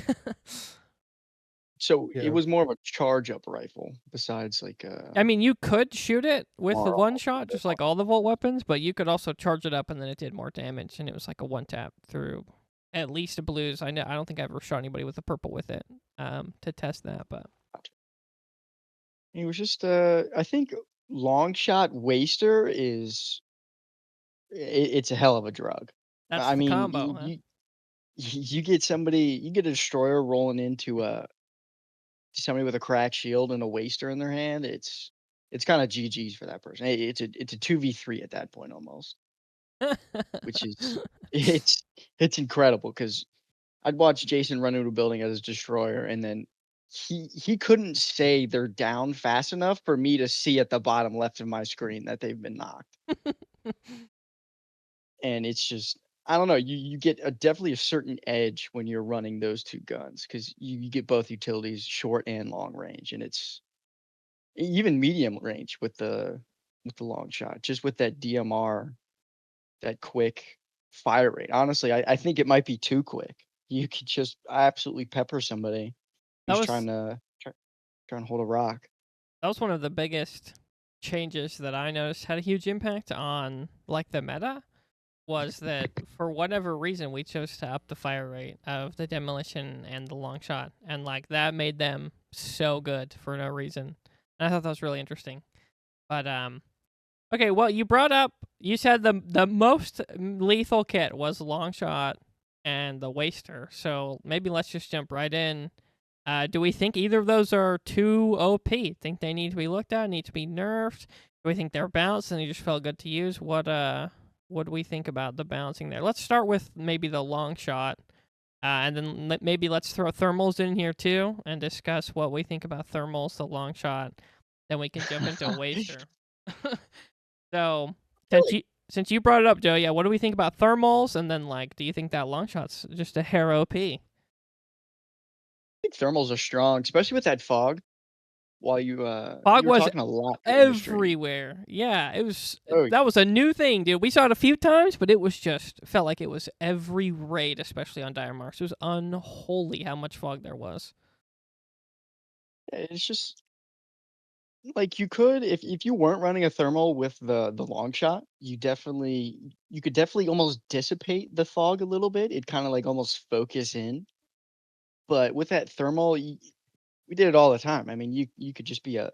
So Yeah. it was more of a charge up rifle besides like I mean, you could shoot it with the more one shot, just like all the volt weapons, but you could also charge it up and then it did more damage, and it was like a one tap through at least a blues. I don't think I ever shot anybody with a purple with it to test that, but it was just I think long shot waster is it's a hell of a drug. that's I the mean, combo, huh? you get a destroyer rolling into somebody with a cracked shield and a waster in their hand. It's kind of GG's for that person. It's a 2v3 at that point almost, which is it's incredible because I'd watch Jason run into a building as a destroyer and then he couldn't say they're down fast enough for me to see at the bottom left of my screen that they've been knocked. And it's just I don't know, you get definitely a certain edge when you're running those 2 guns because you get both utilities, short and long range, and it's even medium range with the long shot, just with that DMR, that quick fire rate. Honestly, I think it might be too quick. You could just absolutely pepper somebody That who's was trying to hold a rock. that was one of the biggest changes that I noticed had a huge impact on like the meta was that for whatever reason we chose to up the fire rate of the demolition and the long shot, and like that made them so good for no reason. And I thought that was really interesting. But okay, well you said the most lethal kit was long shot and the waster. So maybe let's just jump right in. Do we think either of those are too OP? Think they need to be looked at, need to be nerfed? Do we think they're balanced and they just felt good to use? What do we think about the balancing there? Let's start with maybe the long shot, and then maybe let's throw thermals in here too and discuss what we think about thermals, the long shot. Then we can jump into a waster. So Really? since you brought it up, Joe, yeah, what do we think about thermals? And then like, do you think that long shot's just a hair OP? I think thermals are strong, especially with that fog. While Fog you were was talking a lot during the stream. everywhere. Yeah, Oh, that was a new thing, dude. We saw it a few times, but it was just felt like it was every raid, especially on Dire Marks. It was unholy how much fog there was. it's just like you could if you weren't running a thermal with the long shot, you could definitely almost dissipate the fog a little bit. It kind of like almost focus in. But with that thermal, we did it all the time. I mean, you could just be a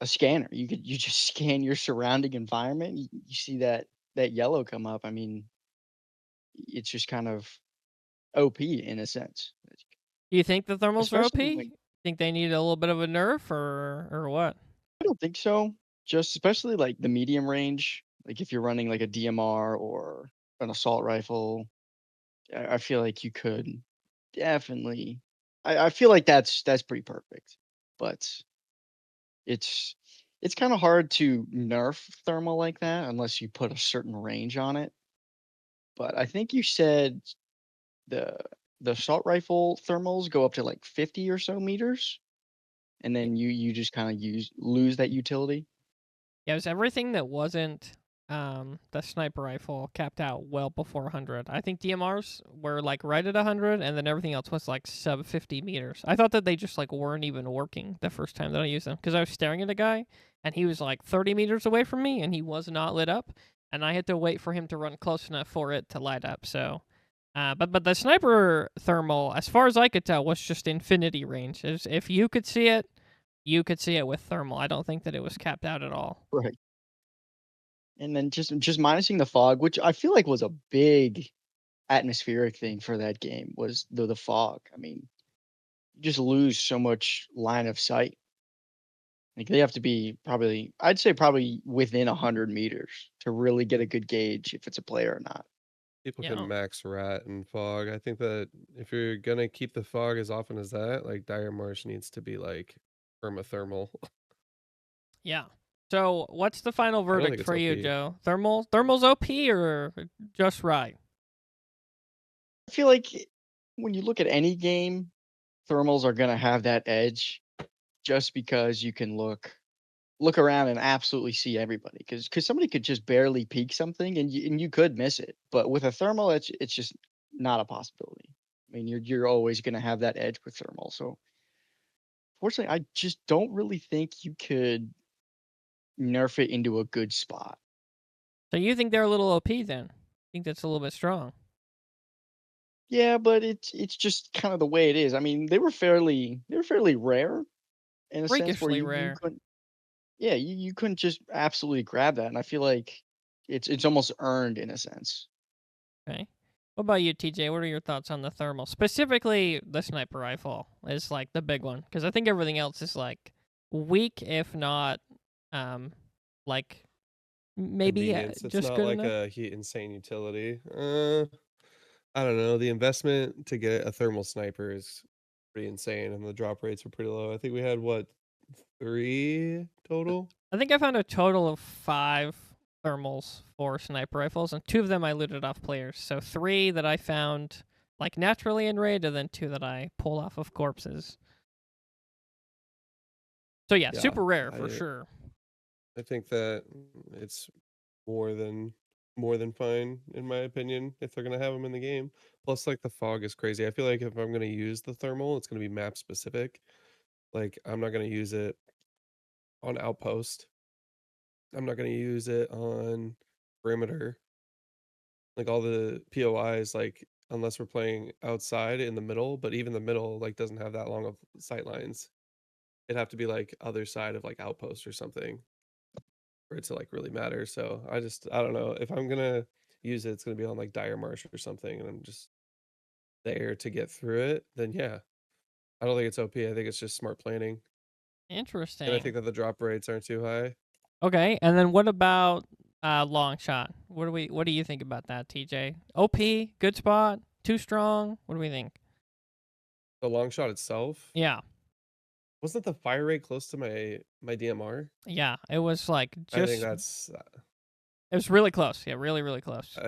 scanner. You just scan your surrounding environment. You see that yellow come up. I mean, it's just kind of OP in a sense. Do you think the thermals are Especially OP? when Think they need a little bit of a nerf or what? I don't think so. Just especially like the medium range, like if you're running like a DMR or an assault rifle, I feel like you could definitely. I feel like that's pretty perfect, but it's it's kind of hard to nerf thermal like that unless you put a certain range on it. But I think you said the the assault rifle thermals go up to like 50 or so meters, and then you just kind of lose that utility. Yeah, it was everything that wasn't the sniper rifle capped out well before 100. I think DMRs were like right at 100, and then everything else was like sub 50 meters. I thought that they just like weren't even working the first time that I used them because I was staring at a guy and he was like 30 meters away from me and he was not lit up, and I had to wait for him to run close enough for it to light up. So, but the sniper thermal, as far as I could tell, was just infinity range. If you could see it, you could see it with thermal. I don't think that it was capped out at all. Right. And then just minusing the fog, which I feel like was a big atmospheric thing for that game, was the fog. I mean, you just lose so much line of sight. Like they have to be probably, I'd say probably within 100 meters to really get a good gauge if it's a player or not. People Yeah. can max rat and fog. I think that if you're gonna keep the fog as often as that, like Dire Marsh needs to be like permathermal. Yeah. So, what's the final I don't think verdict it's for you, OP. Joe? Thermal's OP or just right? I feel like when you look at any game, thermals are gonna have that edge just because you can look around and absolutely see everybody because somebody could just barely peek something and you could miss it. But with a thermal, it's just not a possibility. I mean, you're always going to have that edge with thermal. So fortunately, I just don't really think you could nerf it into a good spot. So you think they're a little OP then? Think that's a little bit strong? Yeah, but it's just kind of the way it is. I mean, they were fairly rare in a sense where Freakishly you rare. couldn't yeah you couldn't just absolutely grab that, and I feel like it's almost earned in a sense. Okay. What about you, TJ? What are your thoughts on the thermal? Specifically, the sniper rifle is like the big one because I think everything else is like weak, if not, like maybe Convenience. It's just not good like enough. a insane utility. I don't know. The investment to get a thermal sniper is pretty insane, and the drop rates were pretty low. I think we had what 3 total. I think I found a total of 5 thermals for sniper rifles, and 2 of them I looted off players. So 3 that I found like naturally in raid, and then 2 that I pulled off of corpses. So yeah, Yeah, super rare for I sure. I think that it's more than fine in my opinion if they're gonna have them in the game. Plus, like the fog is crazy. I feel like if I'm gonna use the thermal, it's gonna be map specific. Like I'm not gonna use it on outpost. I'm not gonna use it on perimeter. Like all the POIs, like unless we're playing outside in the middle, but even the middle like doesn't have that long of sight lines. It'd have to be like other side of like outpost or something for it to like really matter. So I don't know. If I'm gonna use it, it's gonna be on like Dire Marsh or something, and I'm just there to get through it, then yeah. I don't think it's OP. I think it's just smart planning. And I Interesting. think that the drop rates aren't too high. Okay, and then what about long shot? What do you think about that, TJ? OP, good spot, too strong. What do we think? The long shot itself, Yeah, wasn't the fire rate close to my DMR? yeah, it was like I think just that's it was really close. Yeah, really, really close.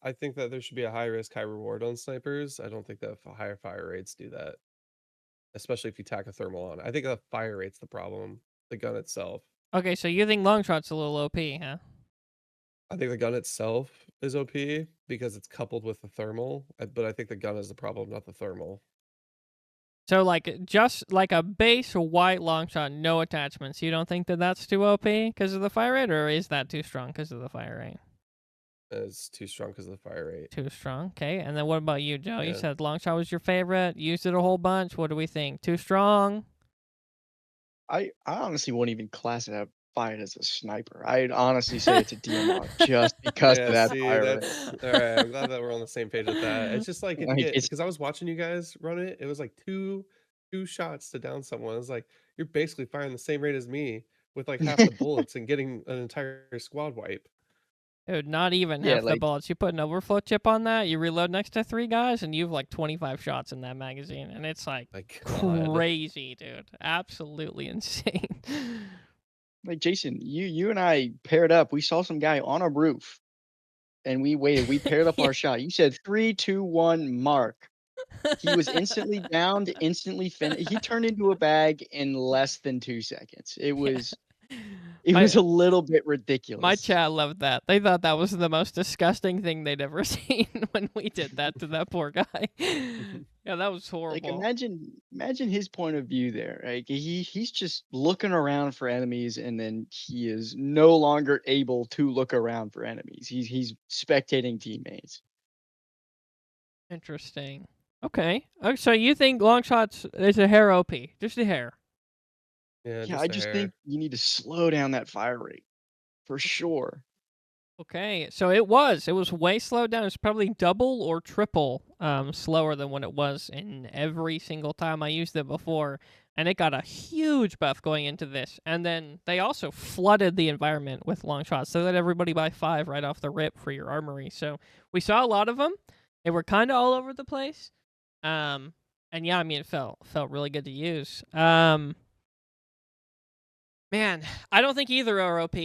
I think that there should be a high risk, high reward on snipers. I don't think that higher fire rates do that, especially if you tack a thermal on. I think the fire rate's the problem, the gun itself. Okay, so you think long shot's a little OP, huh? I think the gun itself is OP because it's coupled with the thermal, but I think the gun is the problem, not the thermal. So like just like a base white long shot, no attachments. You don't think that that's too OP because of the fire rate, or is that too strong because of the fire rate? It's too strong because of the fire rate. Too strong. Okay, and then what about you, Joe? You Yeah. said long shot was your favorite. Used it a whole bunch. What do we think? Too strong? I honestly wouldn't even class it out fight as a sniper. I'd honestly say it's a DMR just because of Yeah, that see, fire rate. that's all right. I'm glad that we're on the same page with that. It's just like if you Like get it's because I was watching you guys run it, it was like two shots to down someone. It's like you're basically firing the same rate as me with like half the bullets and getting an entire squad wipe. Dude, not even yeah, half the like bullets. You put an overflow chip on that, you reload next to 3 guys, and you've like 25 shots in that magazine. And it's like My God. crazy, dude. Absolutely insane. like Jason, you and I paired up. We saw some guy on a roof and we waited. We paired up Yeah. our shot. You said 3, 2, 1, mark. He was instantly downed, instantly finished. He turned into a bag in less than 2 seconds. It was a little bit My ridiculous. chat loved that. They thought that was the most disgusting thing they'd ever seen when we did that to that poor guy. Yeah, that was Like horrible. imagine his point of view there. Like he's just looking around for enemies and then he is no longer able to look around for enemies. He's spectating teammates. Interesting. Okay. Oh, so you think long shots is a hair OP? Just a hair. Yeah, Yeah, just I a just hair. think you need to slow down that fire rate for sure. Okay, so it was way slowed down. It's probably double or triple slower than what it was in every single time I used it before, and it got a huge buff going into this. And then they also flooded the environment with long shots, so that everybody buy 5 right off the rip for your armory. So we saw a lot of them. They were kind of all over the place, and yeah, I mean it felt really good to use. Man, I don't think either are OP.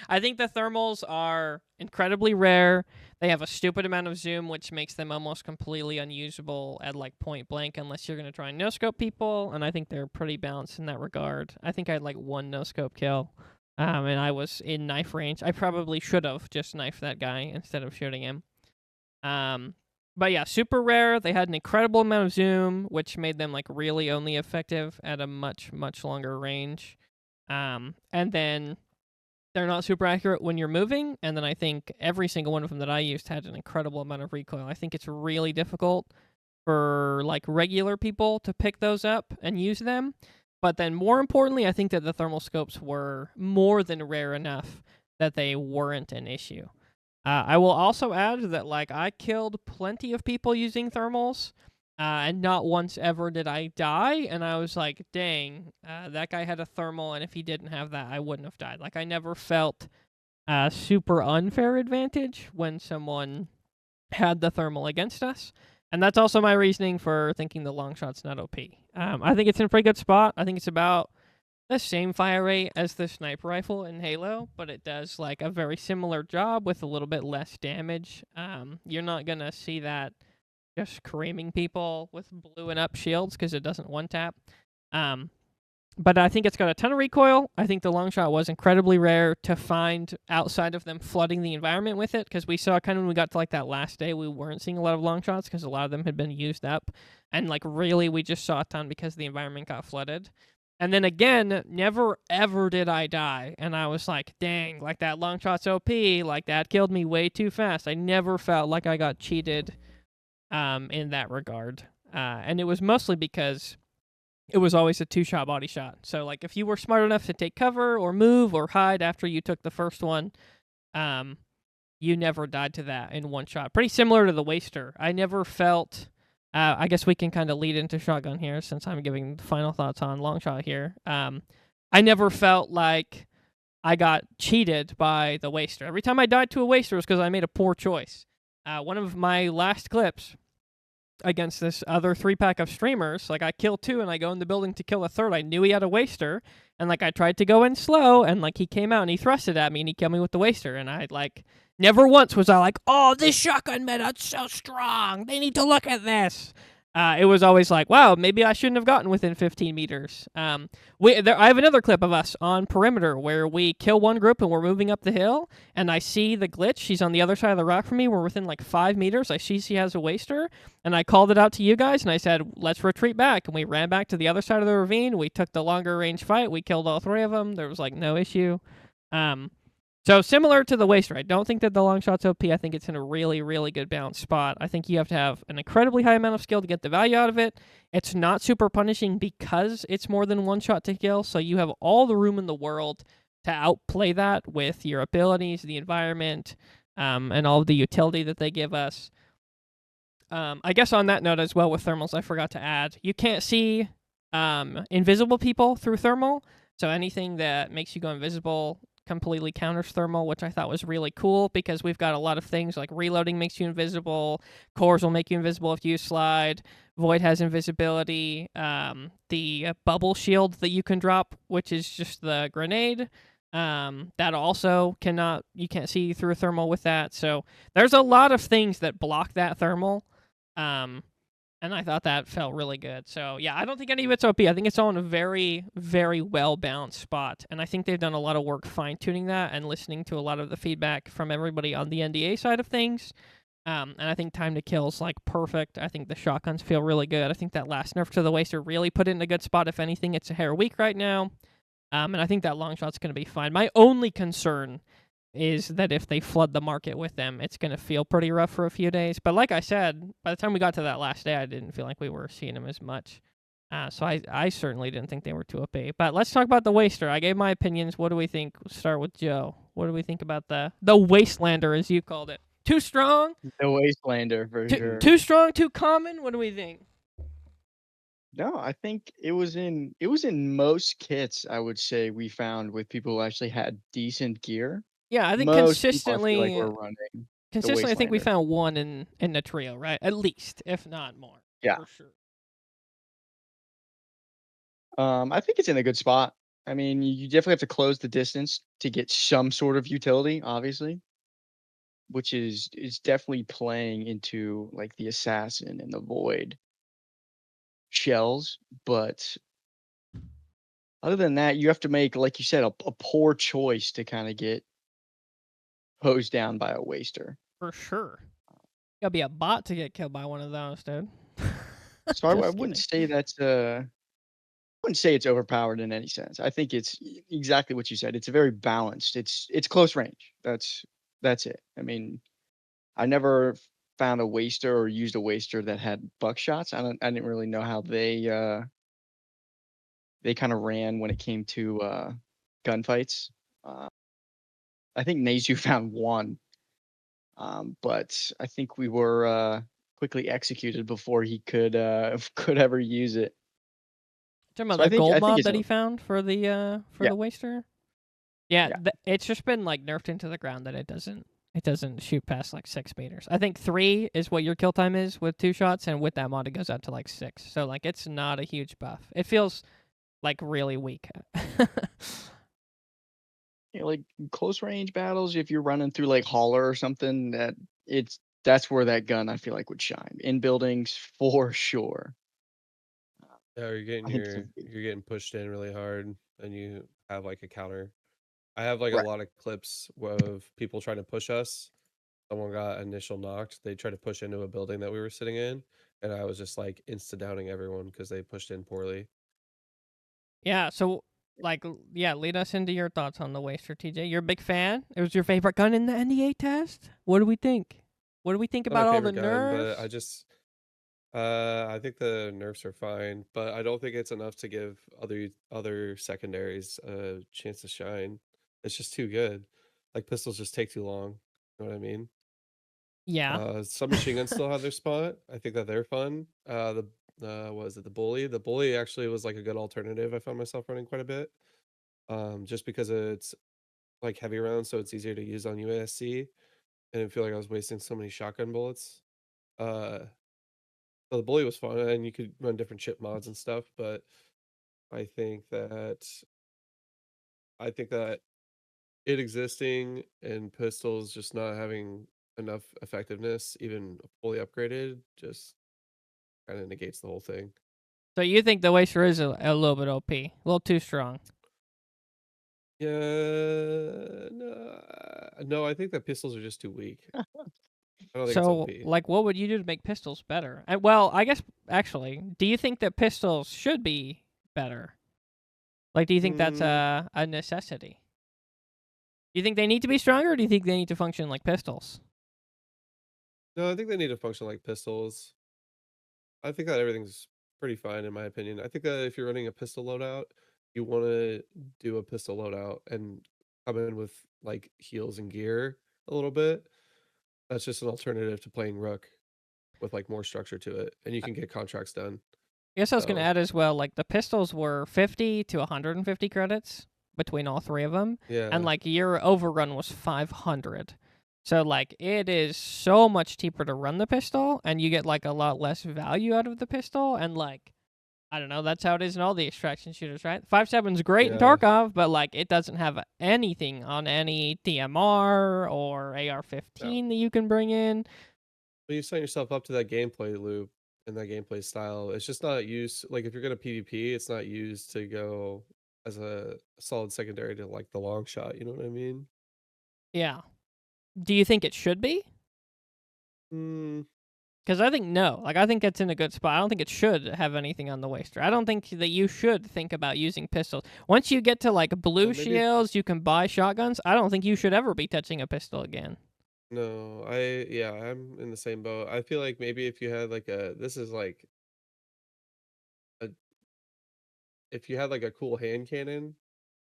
I think the thermals are incredibly rare. They have a stupid amount of zoom, which makes them almost completely unusable at like point blank unless you're going to try and no-scope people, and I think they're pretty balanced in that regard. I think I had like 1 no-scope kill, and I was in knife range. I probably should have just knifed that guy instead of shooting him. But yeah, super rare. They had an incredible amount of zoom, which made them like really only effective at a much, much longer range. And then they're not super accurate when you're moving. And then I think every single one of them that I used had an incredible amount of recoil. I think it's really difficult for like regular people to pick those up and use them. But then more importantly, I think that the thermal scopes were more than rare enough that they weren't an issue. I will also add that like I killed plenty of people using thermals, and not once ever did I die. And I was like, dang, that guy had a thermal, and if he didn't have that, I wouldn't have died. Like I never felt a super unfair advantage when someone had the thermal against us. And that's also my reasoning for thinking the long shot's not OP. I think it's in a pretty good spot. I think it's about the same fire rate as the sniper rifle in Halo, but it does like a very similar job with a little bit less damage. You're not gonna see that just creaming people with blowing up shields because it doesn't one tap. But I think it's got a ton of recoil. I think the long shot was incredibly rare to find outside of them flooding the environment with it, because we saw kind of when we got to like that last day, we weren't seeing a lot of long shots because a lot of them had been used up. And like really, we just saw a ton because the environment got flooded. And then again, never ever did I die. And I was like, dang, like that long shot's OP. Like that killed me way too fast. I never felt like I got cheated in that regard. And it was mostly because it was always a 2-shot body shot. So like if you were smart enough to take cover or move or hide after you took the first one, you never died to that in 1 shot. Pretty similar to the Waster. I never felt... I guess we can kind of lead into shotgun here since I'm giving the final thoughts on long shot here. I never felt like I got cheated by the Waster. Every time I died to a Waster was because I made a poor choice. One of my last clips against this other 3-pack of streamers, like I kill 2 and I go in the building to kill a third. I knew he had a Waster, and like I tried to go in slow, and like he came out and he thrusted at me and he killed me with the Waster, and I like never once was I like, oh, this shotgun meta's so strong, they need to look at this. It was always like, wow, maybe I shouldn't have gotten within 15 meters. I have another clip of us on perimeter where we kill one group and we're moving up the hill, and I see the glitch. She's on the other side of the rock from me. We're within like 5 meters. I see she has a Waster, and I called it out to you guys, and I said, let's retreat back. And we ran back to the other side of the ravine. We took the longer range fight. We killed all 3 of them. There was like no issue. So similar to the Waster, I don't think that the long shot's OP. I think it's in a really, really good balanced spot. I think you have to have an incredibly high amount of skill to get the value out of it. It's not super punishing because it's more than 1 shot to kill, so you have all the room in the world to outplay that with your abilities, the environment, and all of the utility that they give us. I guess on that note as well with thermals, I forgot to add, you can't see invisible people through thermal, so anything that makes you go invisible completely counters thermal, which I thought was really cool because we've got a lot of things like reloading makes you invisible, cores will make you invisible if you slide, Void has invisibility, the bubble shield that you can drop, which is just the grenade, that also you can't see through thermal with that. So there's a lot of things that block that thermal. And I thought that felt really good. So, yeah, I don't think any of it's OP. I think it's all in a very, very well-balanced spot. And I think they've done a lot of work fine-tuning that and listening to a lot of the feedback from everybody on the NDA side of things. And I think time to kill is, like, perfect. I think the shotguns feel really good. I think that last nerf to the Waster really put it in a good spot. If anything, it's a hair weak right now. And I think that long shot's going to be fine. My only concern is that if they flood the market with them, it's going to feel pretty rough for a few days. But like I said, by the time we got to that last day, I didn't feel like we were seeing them as much. So I certainly didn't think they were too OP. But let's talk about the Waster. I gave my opinions. What do we think? We'll start with Joe. What do we think about the Wastelander, as you called it? Too strong? The Wastelander, for sure. Too strong? Too common? What do we think? No, I think it was in most kits, I would say, we found with people who actually had decent gear. Yeah, I think Most people, I consistently, feel like we're running I think we Wastelander. found one in the trio, right? At least, if not more. Yeah. For sure. I think it's in a good spot. I mean, you definitely have to close the distance to get some sort of utility, obviously, which is definitely playing into like the assassin and the void shells. But other than that, you have to make, like you said, a poor choice to kind of get hosed down by a Waster. For sure. You gotta be a bot to get killed by one of those, dude. So I wouldn't say that's I wouldn't say it's overpowered in any sense. I think it's exactly what you said. It's very balanced. It's close range. That's it. I mean, I never found a Waster or used a Waster that had buckshots. I didn't really know how they kind of ran when it came to gunfights. I think Nezu found one, but I think we were quickly executed before he could ever use it. Talking about So I the think gold mod it's that he found for the Yeah. Waster? Yeah, Yeah. it's just been like nerfed into the ground that it doesn't It doesn't shoot past like 6 meters. I think 3 is what your kill time is with 2 shots, and with that mod it goes out to like 6. So like it's not a huge buff. It feels like really weak. Like close range battles, if you're running through like Holler or something, that's where that gun I feel like would shine. In buildings for sure. Yeah, I think so. you're getting pushed in really hard, and you have like a counter. I have like a Right. lot of clips of people trying to push us. Someone got initial knocked. They tried to push into a building that we were sitting in, and I was just like insta downing everyone because they pushed in poorly. Yeah, so like yeah, lead us into your thoughts on the Waster, TJ. You're a big fan. It was your favorite gun in the NDA test. What do we think? What do we think Not my about all the favorite gun, but nerfs? I think the nerfs are fine, but I don't think it's enough to give other secondaries a chance to shine. It's just too good. Like pistols just take too long. You know what I mean? Yeah. Submachine guns still have their spot. I think that they're fun. What is it? The bully. The bully actually was like a good alternative. I found myself running quite a bit. Just because it's like heavy rounds, so it's easier to use on UASC. I didn't feel like I was wasting so many shotgun bullets. Uh, so the bully was fun, and you could run different chip mods and stuff. But I think that I think that it existing and pistols just not having enough effectiveness, even fully upgraded, just kind of negates the whole thing. So you think the Waster is a little bit OP, a little too strong. Yeah, no, I think that pistols are just too weak. I don't think it's So OP. like what would you do to make pistols better? Well, I guess actually, do you think that pistols should be better? Like do you think that's Mm, a necessity? Do you think they need to be stronger, or do you think they need to function like pistols? no, I think they need to function like pistols. I think that everything's pretty fine in my opinion. I think that if you're running a pistol loadout, you want to do a pistol loadout and come in with like heals and gear a little bit. That's just an alternative to playing Rook with like more structure to it, and you can get contracts done. I guess I was going to So add as well, like the pistols were 50 to 150 credits between all 3 of them, and yeah, like your overrun was 500. So like it is so much cheaper to run the pistol, and you get like a lot less value out of the pistol, and like I don't know, that's how it is in all the extraction shooters, right? 5.7's great in yeah. Tarkov, but like it doesn't have anything on any DMR or No, AR-15 that you can bring in. but you sign yourself up to that gameplay loop and that gameplay style. It's just not used. Like if you're gonna PvP, it's not used to go as a solid secondary to like the long shot. You know what I mean? Yeah. Do you think it should be? Mm, Because I think no. Like, I think it's in a good spot. I don't think it should have anything on the Waster. I don't think that you should think about using pistols. Once you get to, like, blue maybe shields, you can buy shotguns. I don't think you should ever be touching a pistol again. no. I'm in the same boat. I feel like maybe if you had like this is like a if you had like a cool hand cannon,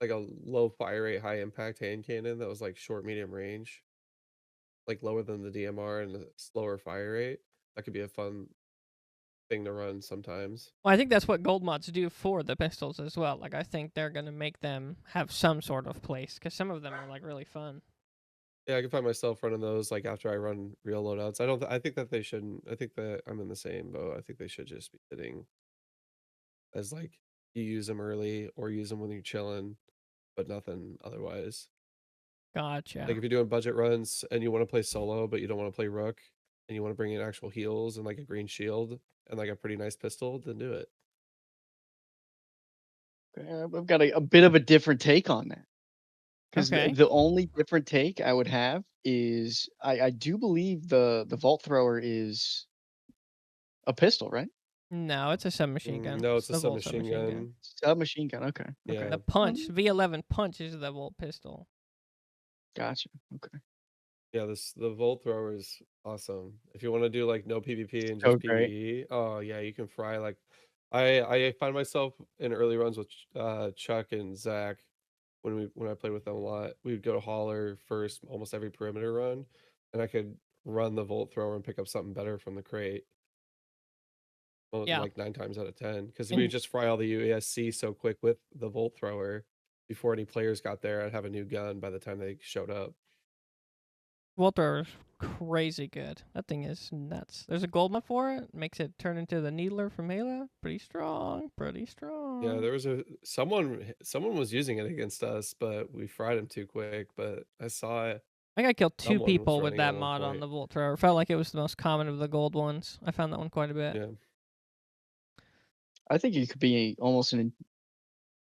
like a low fire rate, high impact hand cannon that was like short, medium range, like lower than the DMR and a slower fire rate, that could be a fun thing to run sometimes. Well, I think that's what gold mods do for the pistols as well. Like, I think they're going to make them have some sort of place, because some of them are, like, really fun. Yeah, I can find myself running those like after I run real loadouts. I don't. I think that they shouldn't. I think that I'm in the same boat. I think they should just be sitting as like you use them early or use them when you're chilling, but nothing otherwise. Like Gotcha. if you're doing budget runs and you want to play solo, but you don't want to play Rook, and you want to bring in actual heals and like a green shield and like a pretty nice pistol, then do it. I've got a bit of a different take on that. Because Okay. the only different take I would have is I do believe the Vault Thrower is a pistol, right? No, it's a submachine gun. No, It's it's a the Volt submachine submachine gun. gun. Submachine gun, okay, okay. Yeah, The punch, V11 punch, is the Volt pistol. Gotcha, okay. yeah. The Volt thrower is awesome. If you want to do like no PvP and So just great. PvE, oh yeah, you can fry like. I find myself in early runs with Chuck and Zach when I played with them a lot. We would go to Holler first almost every perimeter run, and I could run the Volt thrower and pick up something better from the crate. Yeah. Like 9 times out of 10, because we And would just fry all the UASC so quick with the Volt thrower. Before any players got there, I'd have a new gun by the time they showed up. Voltor is crazy good. That thing is nuts. There's a gold mod for it. Makes it turn into the Needler from Halo. Pretty strong. Pretty strong. Yeah, there was someone was using it against us, but we fried him too quick. But I saw it. I think I killed 2 Someone was people with running at that one mod on point. the Volt Thrower. Felt like it was the most common of the gold ones. I found that one quite a bit. Yeah. I think you could be almost in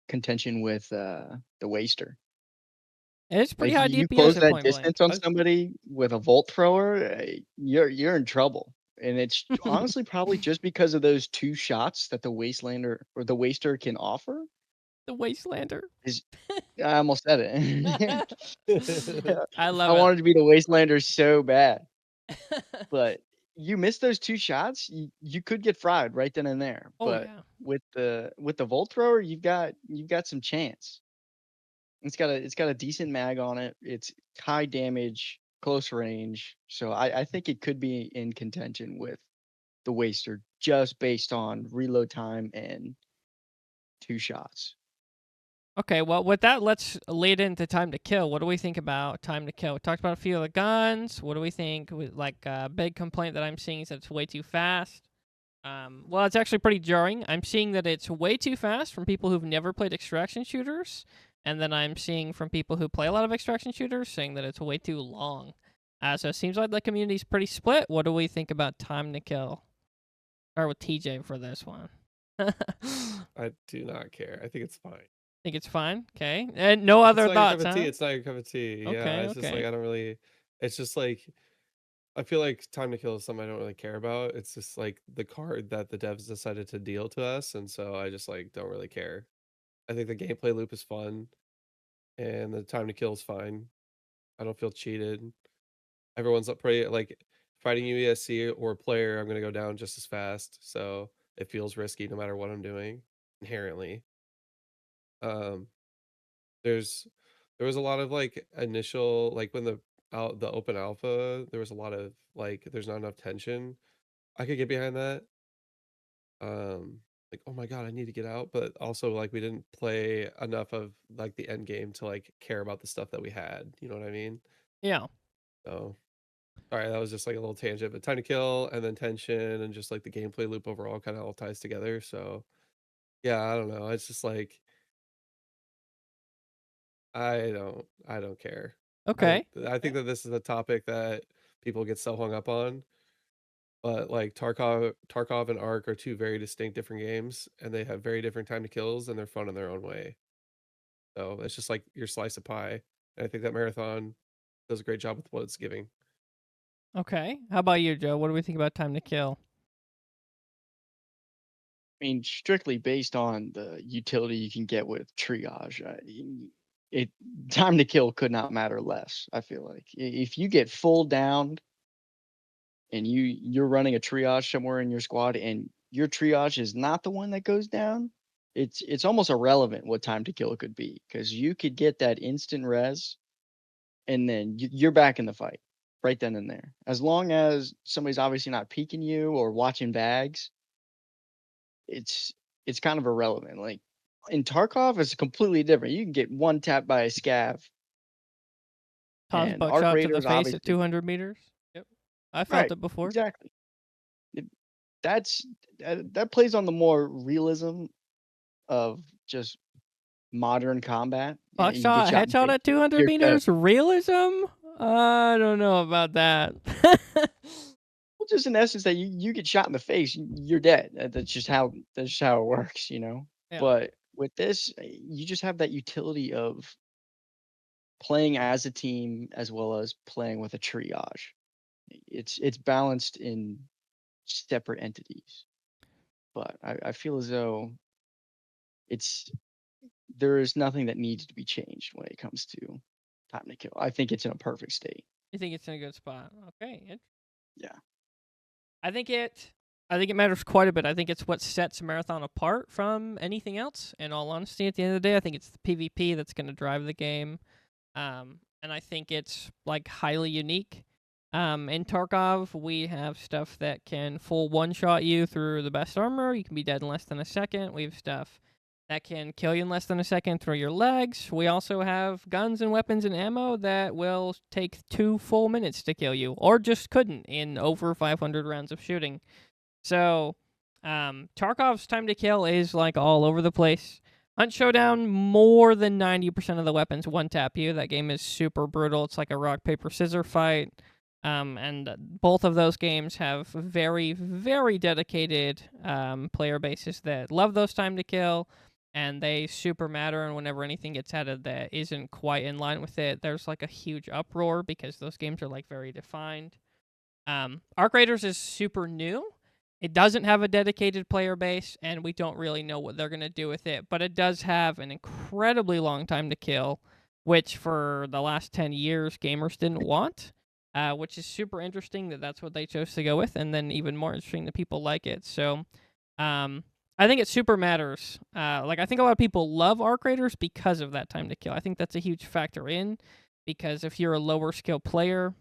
contention with the Waster. It's pretty Like high you DPS close at that point blank. distance on somebody with a Volt Thrower, you're in trouble. And it's honestly probably just because of those 2 shots that the Wastelander or the Waster can offer. The Wastelander. I almost said it. I I love wanted to be the Wastelander so bad, but you miss those 2 shots, you could get fried right then and there. Oh, But yeah. with the Volt Thrower, you've got some chance. It's got a decent mag on it. It's high damage, close range. So I think it could be in contention with the Waster just based on reload time and 2 shots. Okay, well, with that, let's lead into time to kill. What do we think about time to kill? We talked about a few of the guns. What do we think? Like, a big complaint that I'm seeing is that it's way too fast. Well, it's actually pretty jarring. I'm seeing that it's way too fast from people who've never played extraction shooters, and then I'm seeing from people who play a lot of extraction shooters saying that it's way too long. So it seems like the community's pretty split. What do we think about time to kill? Start with TJ for this one. I do not care. I think it's fine. Think it's fine. Okay, and no other It's not your thoughts, cup of tea. huh? It's not your cup of tea. Okay, Yeah, it's just like okay. I don't really. It's just like I feel like time to kill is something I don't really care about. It's just like the card that the devs decided to deal to us, and so I just like don't really care. I think the gameplay loop is fun, and the time to kill is fine. I don't feel cheated. Everyone's up pretty like fighting UESC or a player. I'm gonna go down just as fast, so it feels risky no matter what I'm doing inherently. Um, there's there was a lot of like initial like when the open alpha, there was a lot of like there's not enough tension. I could get behind that. Um, like oh my god, I need to get out, but also like we didn't play enough of like the end game to like care about the stuff that we had. You know what I mean? Yeah. So all right, that was just like a little tangent, but time to kill and then tension and just like the gameplay loop overall kind of all ties together. So yeah, I don't know. It's just like I don't care. Okay. I think Okay. that this is a topic that people get so hung up on, but like Tarkov and Ark are 2 very distinct different games and they have very different time to kills and they're fun in their own way. So it's just like your slice of pie. And I think that Marathon does a great job with what it's giving. Okay. How about you, Joe? What do we think about time to kill? I mean, strictly based on the utility you can get with triage, it time to kill could not matter less. I feel like if you get full down and you're running a triage somewhere in your squad and your triage is not the one that goes down, it's almost irrelevant what time to kill could be because you could get that instant res and then you're back in the fight right then and there. As long as somebody's obviously not peeking you or watching bags, it's kind of irrelevant. Like in Tarkov, it's completely different. You can get one tap by a scav, Toss and Arc buckshot to the Raiders face at obviously 200 meters. Yep. I felt right, it before. exactly. It, that plays on the more realism of just modern combat. You get Buckshot, shot in the headshot face, at 200 you're dead. meters. Realism? I don't know about that. Well, just in essence that you get shot in the face, you're dead. That's just how it works, you know. Yeah. But with this, you just have that utility of playing as a team as well as playing with a triage. It's balanced in separate entities, but I feel as though it's there is nothing that needs to be changed when it comes to time to kill. I think it's in a perfect state. You think it's in a good spot? Okay. Yeah. I think it matters quite a bit. I think it's what sets Marathon apart from anything else. In all honesty, at the end of the day, I think it's the PvP that's going to drive the game, and I think it's like highly unique. In Tarkov, we have stuff that can full one-shot you through the best armor. You can be dead in less than a second. We have stuff that can kill you in less than a second through your legs. We also have guns and weapons and ammo that will take 2 full minutes to kill you, or just couldn't in over 500 rounds of shooting. So, Tarkov's time to kill is like all over the place. Hunt Showdown, more than 90% of the weapons one tap you. That game is super brutal. It's like a rock, paper, scissors fight. And both of those games have very, very dedicated player bases that love those time to kill, and they super matter. And whenever anything gets added that isn't quite in line with it, there's like a huge uproar because those games are like very defined. Arc Raiders is super new. It doesn't have a dedicated player base, and we don't really know what they're going to do with it, but it does have an incredibly long time to kill, which for the last 10 years gamers didn't want, which is super interesting that that's what they chose to go with, and then even more interesting that people like it. So I think it super matters. I think a lot of people love Arc Raiders because of that time to kill. I think that's a huge factor in, because if you're a lower skill player,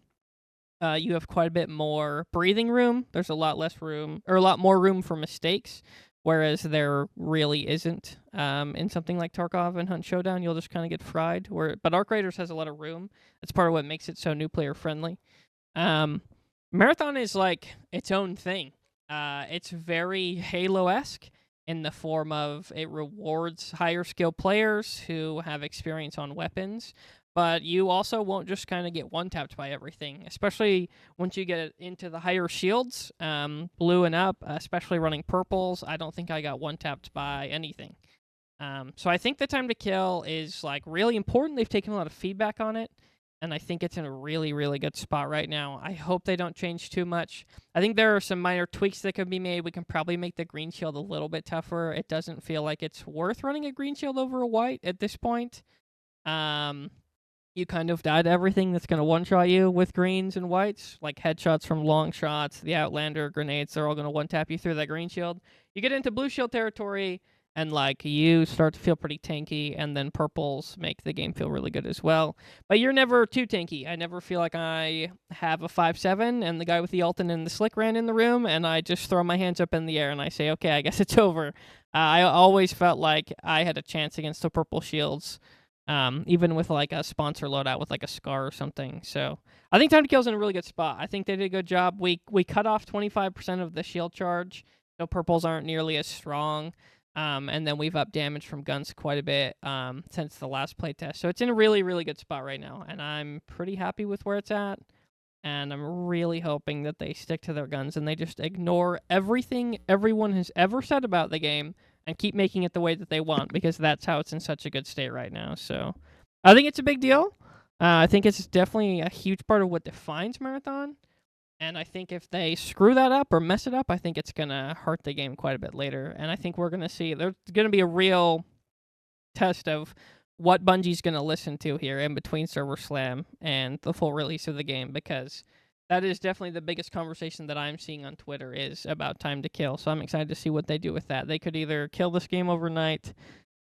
you have quite a bit more breathing room. There's a lot less room, or a lot more room for mistakes, whereas there really isn't in something like Tarkov and Hunt Showdown. You'll just kind of get fried. But Arc Raiders has a lot of room. That's part of what makes it so new player friendly. Marathon is like its own thing. It's very Halo-esque in the form of it rewards higher skill players who have experience on weapons, but you also won't just kind of get one-tapped by everything, especially once you get into the higher shields, blue and up, especially running purples. I don't think I got one-tapped by anything. So I think the time to kill is like really important. They've taken a lot of feedback on it, and I think it's in a really, really good spot right now. I hope they don't change too much. I think there are some minor tweaks that could be made. We can probably make the green shield a little bit tougher. It doesn't feel like it's worth running a green shield over a white at this point. You kind of die to everything that's going to one-shot you with greens and whites, like headshots from long shots, the Outlander grenades, they're all going to one-tap you through that green shield. You get into blue shield territory, and you start to feel pretty tanky, and then purples make the game feel really good as well. But you're never too tanky. I never feel like I have a 5-7, and the guy with the Alton and the Slick ran in the room, and I just throw my hands up in the air, and I say, okay, I guess it's over. I always felt like I had a chance against the purple shields, even with like a sponsor loadout with like a scar or something. So I think time to kill's in a really good spot. I think they did a good job. We cut off 25% of the shield charge, so purples aren't nearly as strong. And then we've upped damage from guns quite a bit since the last playtest. So it's in a really, really good spot right now, and I'm pretty happy with where it's at. And I'm really hoping that they stick to their guns and they just ignore everything everyone has ever said about the game and keep making it the way that they want, because that's how it's in such a good state right now. So I think it's a big deal. I think it's definitely a huge part of what defines Marathon. And I think if they screw that up or mess it up, I think it's going to hurt the game quite a bit later. And I think we're going to see there's going to be a real test of what Bungie's going to listen to here in between Server Slam and the full release of the game, because that is definitely the biggest conversation that I'm seeing on Twitter is about time to kill. So I'm excited to see what they do with that. They could either kill this game overnight,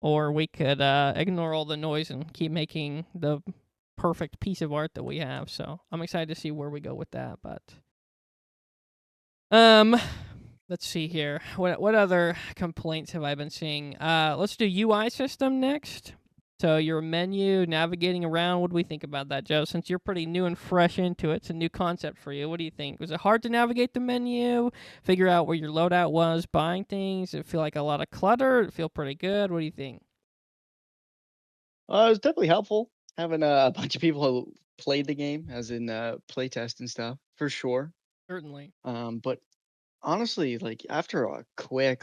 or we could ignore all the noise and keep making the perfect piece of art that we have. So I'm excited to see where we go with that. But let's see here. What other complaints have I been seeing? Let's do UI system next. So your menu, navigating around, what do we think about that, Joe? Since you're pretty new and fresh into it, it's a new concept for you. What do you think? Was it hard to navigate the menu, figure out where your loadout was, buying things? Did it feel like a lot of clutter? Did it feel pretty good? What do you think? It was definitely helpful having a bunch of people who played the game, as in playtest and stuff, for sure. Certainly. But honestly, like after a quick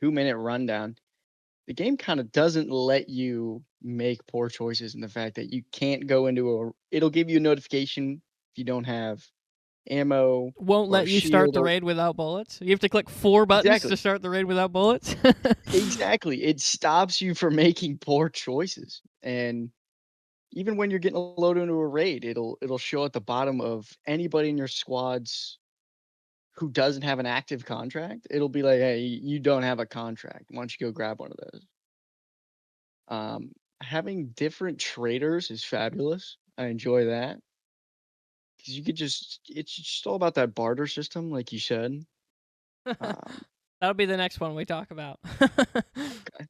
2-minute rundown, the game kind of doesn't let you make poor choices in the fact that you can't go into it'll give you a notification if you don't have ammo Won't or let you start shield the or raid without bullets. You have to click 4 buttons exactly. to start the raid without bullets. Exactly. It stops you from making poor choices. And even when you're getting loaded into a raid, it'll show at the bottom of anybody in your squads who doesn't have an active contract. It'll be like, hey, you don't have a contract. Why don't you go grab one of those? Having different traders is fabulous. I enjoy that because you could it's just all about that barter system, like you said. Um, That'll be the next one we talk about. Okay.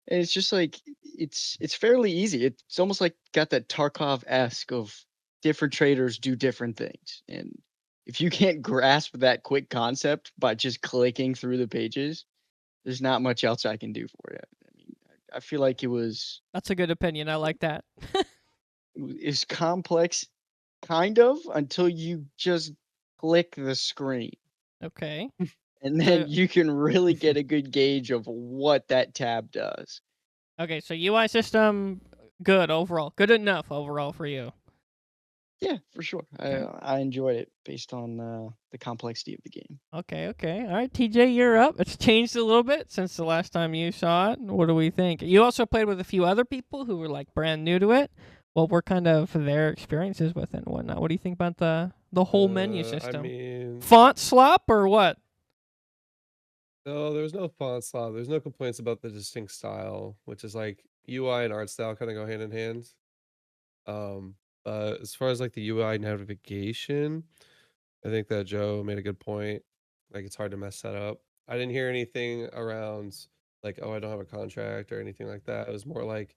And it's just like it's fairly easy. It's almost like got that Tarkov-esque of different traders do different things. And if you can't grasp that quick concept by just clicking through the pages, there's not much else I can do for you. I mean, I feel like That's a good opinion. I like that. it's complex kind of until you just click the screen. Okay. And then So you can really get a good gauge of what that tab does. okay, so UI system good overall. Good enough overall for you. Yeah, for sure. Okay. I enjoyed it based on the complexity of the game. Okay. All right, TJ, you're up. It's changed a little bit since the last time you saw it. What do we think? You also played with a few other people who were like brand new to it. What were kind of their experiences with it and whatnot? What do you think about the whole menu I system? mean, Font slop or what? no, there's no font slop. There's no complaints about the distinct style, which is like UI and art style kind of go hand in hand. Um, as far as like the UI navigation, I think that Joe made a good point. Like it's hard to mess that up. I didn't hear anything around like, oh, I don't have a contract or anything like that. It was more like,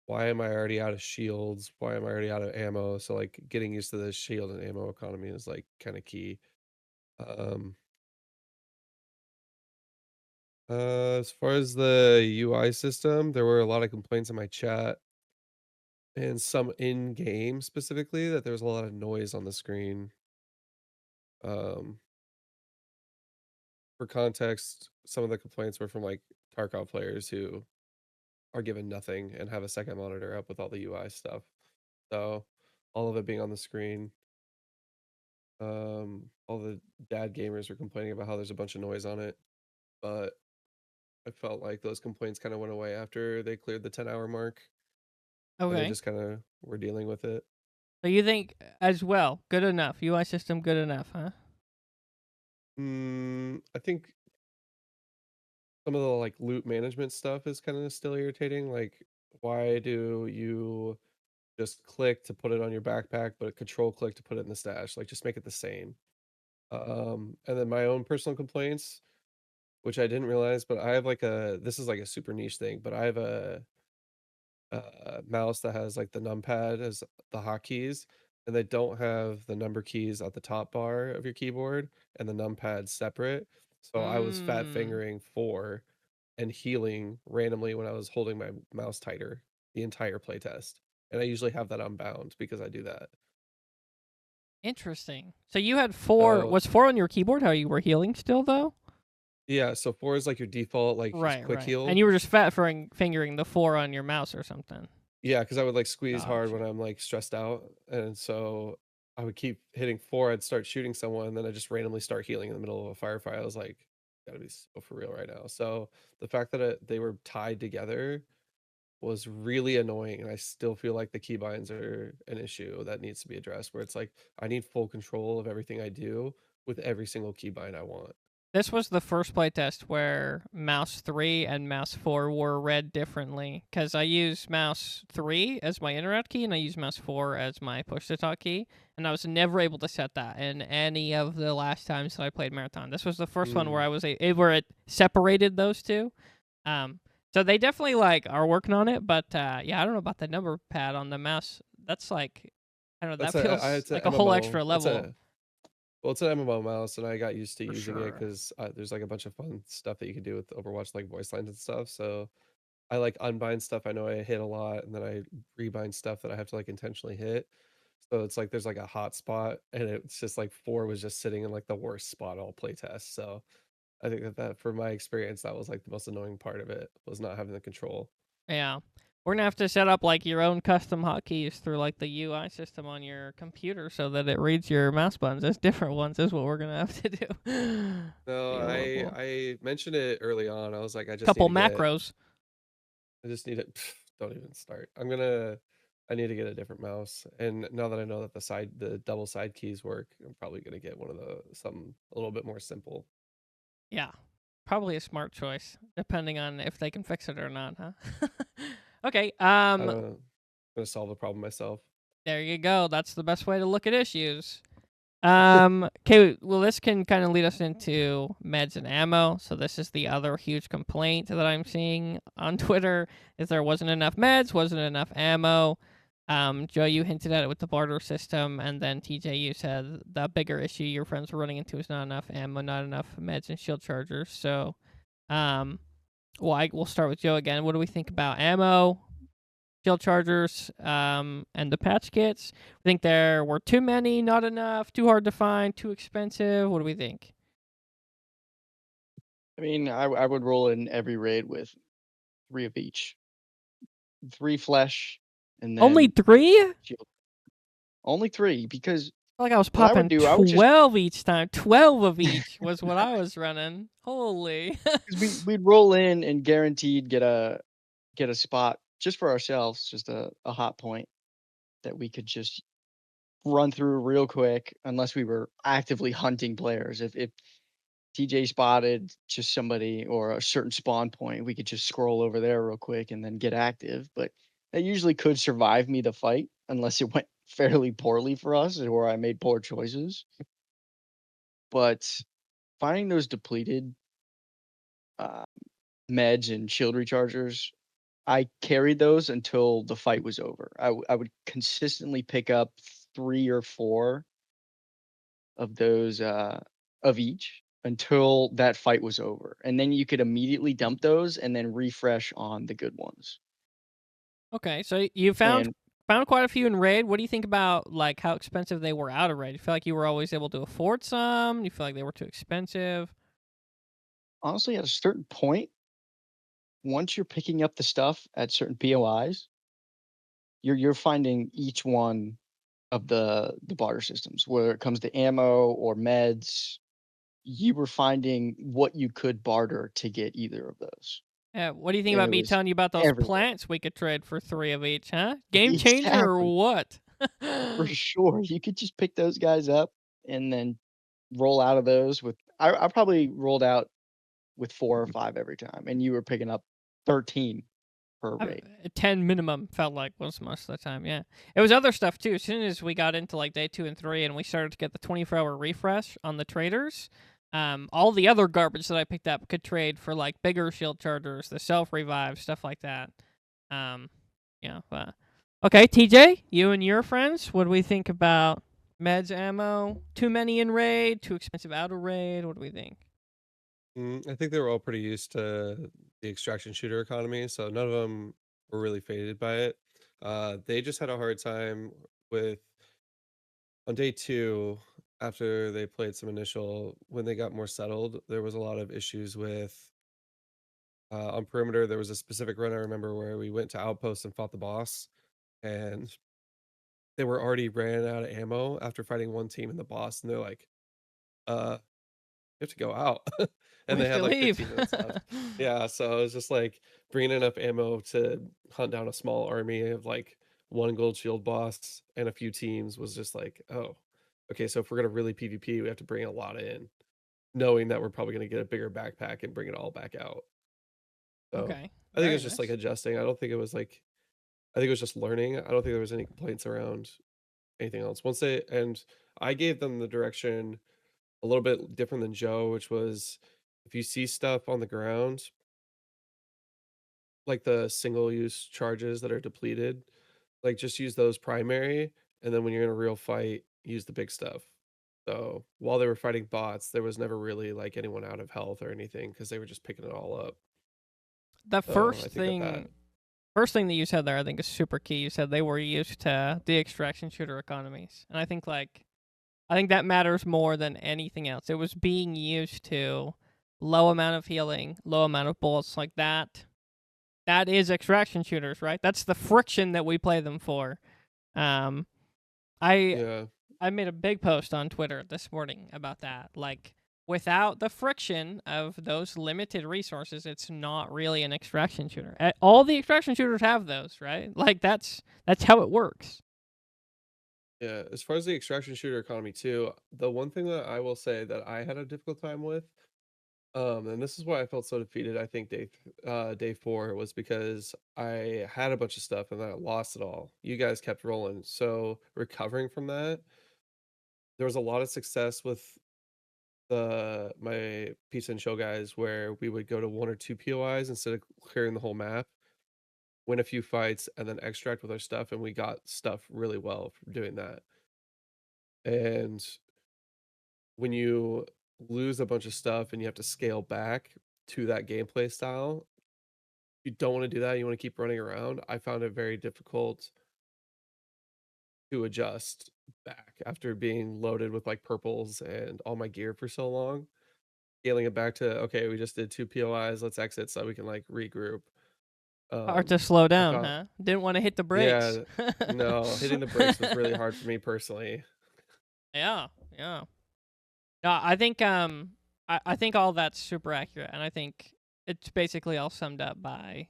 why am I already out of shields? Why am I already out of ammo? So like getting used to the shield and ammo economy is like kind of key. Um, as far as the UI system, there were a lot of complaints in my chat and some in game specifically that there was a lot of noise on the screen. Um, for context, some of the complaints were from like Tarkov players who are given nothing and have a second monitor up with all the UI stuff. So all of it being on the screen. All the dad gamers were complaining about how there's a bunch of noise on it, but I felt like those complaints kind of went away after they cleared the 10-hour mark and they Okay. just kind of were dealing with it. So you think as well, good enough. UI system good enough, huh? I think some of the like loot management stuff is kind of still irritating. Like, why do you just click to put it on your backpack, but a control click to put it in the stash? Like, just make it the same. And then my own personal complaints, which I didn't realize, but I have like this is like a super niche thing, but I have a mouse that has like the numpad as the hotkeys, and they don't have the number keys at the top bar of your keyboard and the numpad separate. So I was fat Mm. fingering 4 and healing randomly when I was holding my mouse tighter the entire playtest. And I usually have that unbound because I do that. Interesting. So you had 4. So Was 4 on your keyboard? How you were healing still though? yeah, so 4 is like your default like quick Right. And heal. you were just fingering the 4 on your mouse or something. Yeah, because I would like squeeze hard when Gotcha. I'm like stressed out. And so I would keep hitting 4, I'd start shooting someone, and then I just randomly start healing in the middle of a firefight. I was like, gotta be so for real right now. So the fact that they were tied together was really annoying. And I still feel like the keybinds are an issue that needs to be addressed, where it's like I need full control of everything I do with every single keybind I want. This was the first playtest where mouse 3 and mouse 4 were read differently because I use mouse 3 as my interrupt key and I use mouse 4 as my push to talk key, and I was never able to set that in any of the last times that I played Marathon. This was the first one where Mm, I was where it separated those two. So they definitely like are working on it, but yeah, I don't know about the number pad on the mouse. That's like I don't know. that's That feels it's a like a whole MMO. extra level It's an MMO mouse, and I got used to for using it sure. because there's like a bunch of fun stuff that you can do with Overwatch, like voice lines and stuff. So I like unbind stuff I know I hit a lot, and then I rebind stuff that I have to like intentionally hit. So it's like there's like a hot spot, and it's just like 4 was just sitting in like the worst spot all playtest. So I think that for my experience, that was like the most annoying part of it was not having the control. Yeah. We're gonna have to set up like your own custom hotkeys through like the UI system on your computer so that it reads your mouse buttons as different ones is what we're gonna have to do. No, Be horrible. I mentioned it early on. I was like, I just need Couple to get macros. I just need it. Don't even start. I need to get a different mouse. And now that I know that the double side keys work, I'm probably gonna get one of the something a little bit more simple. Yeah. Probably a smart choice, depending on if they can fix it or not, huh? Okay, I don't know. I'm gonna solve the problem myself. there you go. That's the best way to look at issues. Okay, well, this can kind of lead us into meds and ammo. So this is the other huge complaint that I'm seeing on Twitter is there wasn't enough meds, wasn't enough ammo. Joe, you hinted at it with the barter system, and then TJ, you said the bigger issue your friends were running into is not enough ammo, not enough meds and shield chargers. So, we'll start with Joe again. What do we think about ammo, shield chargers, and the patch kits? I think there were too many, not enough, too hard to find, too expensive. What do we think? I mean, I would roll in every raid with 3 of each. 3 flesh and Only then 3? shield. Only 3 because I feel like I was what I would popping do, I would just 12 each time. 12 of each was what I was running. Holy. 'cause we'd roll in and guaranteed get a spot just for ourselves, just a hot point that we could just run through real quick unless we were actively hunting players. If TJ spotted just somebody or a certain spawn point, we could just scroll over there real quick and then get active. But that usually could survive me the fight unless it went fairly poorly for us or I made poor choices. But finding those depleted uh, meds and shield rechargers, I carried those until the fight was over. I would consistently pick up 3 or 4 of those of each until that fight was over, and then you could immediately dump those and then refresh on the good ones. Okay, so you found And quite a few in raid. What do you think about like how expensive they were out of raid? You feel like you were always able to afford some? You feel like they were too expensive? honestly, at a certain point, once you're picking up the stuff at certain POIs, you're finding each one of the barter systems, whether it comes to ammo or meds, you were finding what you could barter to get either of those, Yeah, what do you think and about it me was telling you about those everywhere. plants we could trade for 3 of each, huh? Game changer or Exactly. what? For sure. You could just pick those guys up and then roll out of those with I probably rolled out with 4 or 5 every time, and you were picking up 13 per I- raid. 10 minimum felt like was most of the time, yeah. It was other stuff too. As soon as we got into like day 2 and 3 and we started to get the 24-hour refresh on the traders, all the other garbage that I picked up could trade for like bigger shield chargers, the self revive, stuff like that. Um, yeah. Okay, TJ, you and your friends, what do we think about meds ammo? Too many in raid, too expensive out of raid. What do we think? I think they were all pretty used to the extraction shooter economy, so none of them were really faded by it. They just had a hard time with on day 2 after they played some initial when they got more settled, there was a lot of issues with on perimeter. There was a specific run I remember where we went to outpost and fought the boss, and they were already ran out of ammo after fighting one team in the boss, and they're like, you have to go out. And We they have had to like leave. 15 minutes left. Yeah, so it was just like bringing enough ammo to hunt down a small army of like one gold shield boss and a few teams was just like, oh, okay, so if we're gonna really PvP, we have to bring a lot in, knowing that we're probably gonna get a bigger backpack and bring it all back out. So Okay, I think very it's just like nice. adjusting. I don't think it was like I think it was just learning. I don't think there was any complaints around anything else. Once they and I gave them the direction a little bit different than Joe, which was if you see stuff on the ground, like the single use charges that are depleted, like just use those primary. And then when you're in a real fight, use the big stuff. So while they were fighting bots, there was never really like anyone out of health or anything because they were just picking it all up. The So I think that first thing that you said there, I think is super key. You said they were used to the extraction shooter economies, and I think that matters more than anything else. It was being used to low amount of healing, low amount of bullets like that. That is extraction shooters, right? That's the friction that we play them for. Um, I yeah. I made a big post on Twitter this morning about that. Like, without the friction of those limited resources, it's not really an extraction shooter. All the extraction shooters have those, right? Like, that's how it works. Yeah, as far as the extraction shooter economy too, the one thing that I will say that I had a difficult time with, and this is why I felt so defeated, I think day 4 was because I had a bunch of stuff and then I lost it all. You guys kept rolling. So recovering from that, there was a lot of success with my pizza and chill guys where we would go to 1 or 2 POIs instead of clearing the whole map, win a few fights, and then extract with our stuff, and we got stuff really well from doing that. And when you lose a bunch of stuff and you have to scale back to that gameplay style, you don't want to do that. You want to keep running around. I found it very difficult to adjust back after being loaded with like purples and all my gear for so long. Scaling it back to okay, we just did 2 POIs, let's exit so we can like regroup. Hard to slow I down, found huh? Didn't want to hit the brakes. yeah, no, hitting the brakes was really hard for me personally. Yeah, yeah. No, I think I think all that's super accurate, and I think it's basically all summed up by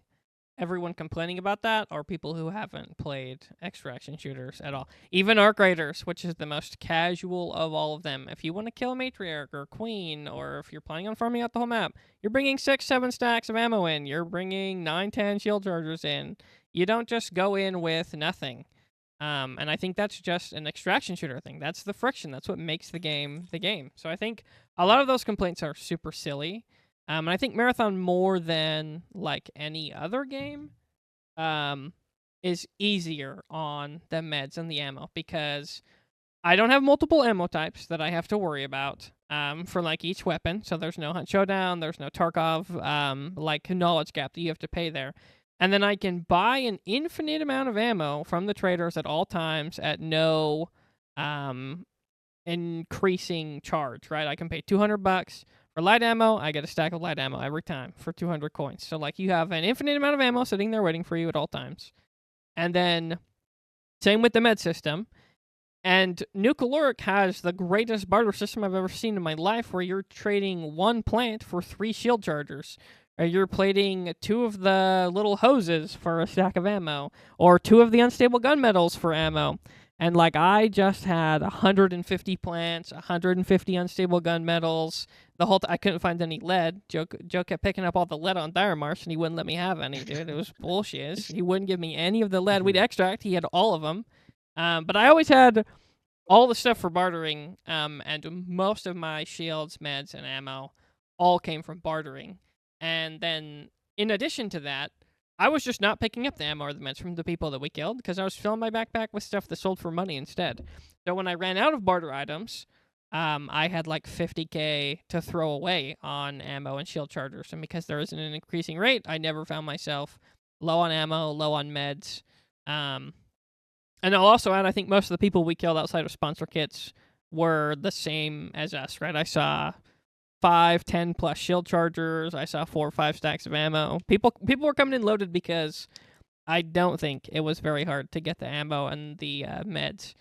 everyone complaining about that or people who haven't played extraction shooters at all. Even Arc Raiders, which is the most casual of all of them. If you want to kill a matriarch or queen, or if you're planning on farming out the whole map, you're bringing 6, 7 stacks of ammo in. You're bringing 9, 10 shield chargers in. You don't just go in with nothing. And I think that's just an extraction shooter thing. That's the friction. That's what makes the game the game. So I think a lot of those complaints are super silly. And I think Marathon, more than like any other game, is easier on the meds and the ammo because I don't have multiple ammo types that I have to worry about for like each weapon. So there's no Hunt Showdown, there's no Tarkov like knowledge gap that you have to pay there. And then I can buy an infinite amount of ammo from the traders at all times at no increasing charge, right? I can pay $200 for light ammo. I get a stack of light ammo every time for 200 coins. So like you have an infinite amount of ammo sitting there waiting for you at all times. And then same with the med system. And New Caloric has the greatest barter system I've ever seen in my life, where you're trading 1 plant for 3 shield chargers. Or you're plating 2 of the little hoses for a stack of ammo, or 2 of the unstable gunmetals for ammo. And like I just had 150 plants, 150 unstable gunmetals. The whole I couldn't find any lead. Joe kept picking up all the lead on Dire Marsh, and he wouldn't let me have any, dude. It was bullshit. He wouldn't give me any of the lead. We'd extract. He had all of them. But I always had all the stuff for bartering, and most of my shields, meds, and ammo all came from bartering. And then, in addition to that, I was just not picking up the ammo or the meds from the people that we killed because I was filling my backpack with stuff that sold for money instead. So when I ran out of barter items, I had like 50K to throw away on ammo and shield chargers. And because there isn't an increasing rate, I never found myself low on ammo, low on meds. And I'll also add, I think most of the people we killed outside of sponsor kits were the same as us, right? I saw 5, 10 plus shield chargers. I saw 4 or 5 stacks of ammo. People were coming in loaded because I don't think it was very hard to get the ammo and the meds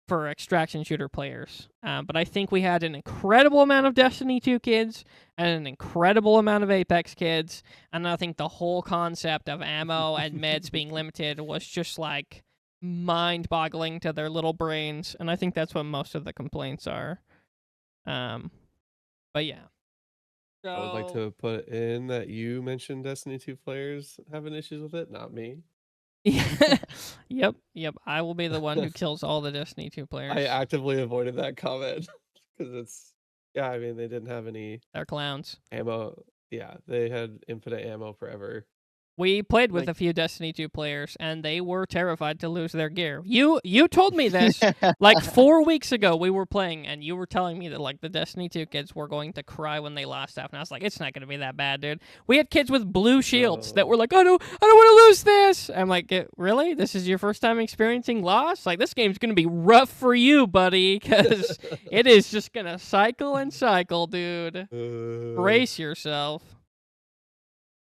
for extraction shooter players. But I think we had an incredible amount of Destiny 2 kids and an incredible amount of Apex kids. And I think the whole concept of ammo and meds being limited was just like mind-boggling to their little brains. And I think that's what most of the complaints are. But yeah. So, I would like to put in that you mentioned Destiny 2 players having issues with it, not me. Yep. I will be the one who kills all the Destiny 2 players. I actively avoided that comment because it's I mean they didn't have any They're clowns. ammo. Yeah, they had infinite ammo forever. We played with a few Destiny 2 players, and they were terrified to lose their gear. You told me this like 4 weeks ago. We were playing, and you were telling me that like the Destiny 2 kids were going to cry when they lost stuff, and I was like, it's not going to be that bad, dude. We had kids with blue shields that were like, I don't want to lose this. I'm like, really? This is your first time experiencing loss? Like, this game's going to be rough for you, buddy, because it is just going to cycle and cycle, dude. Brace yourself.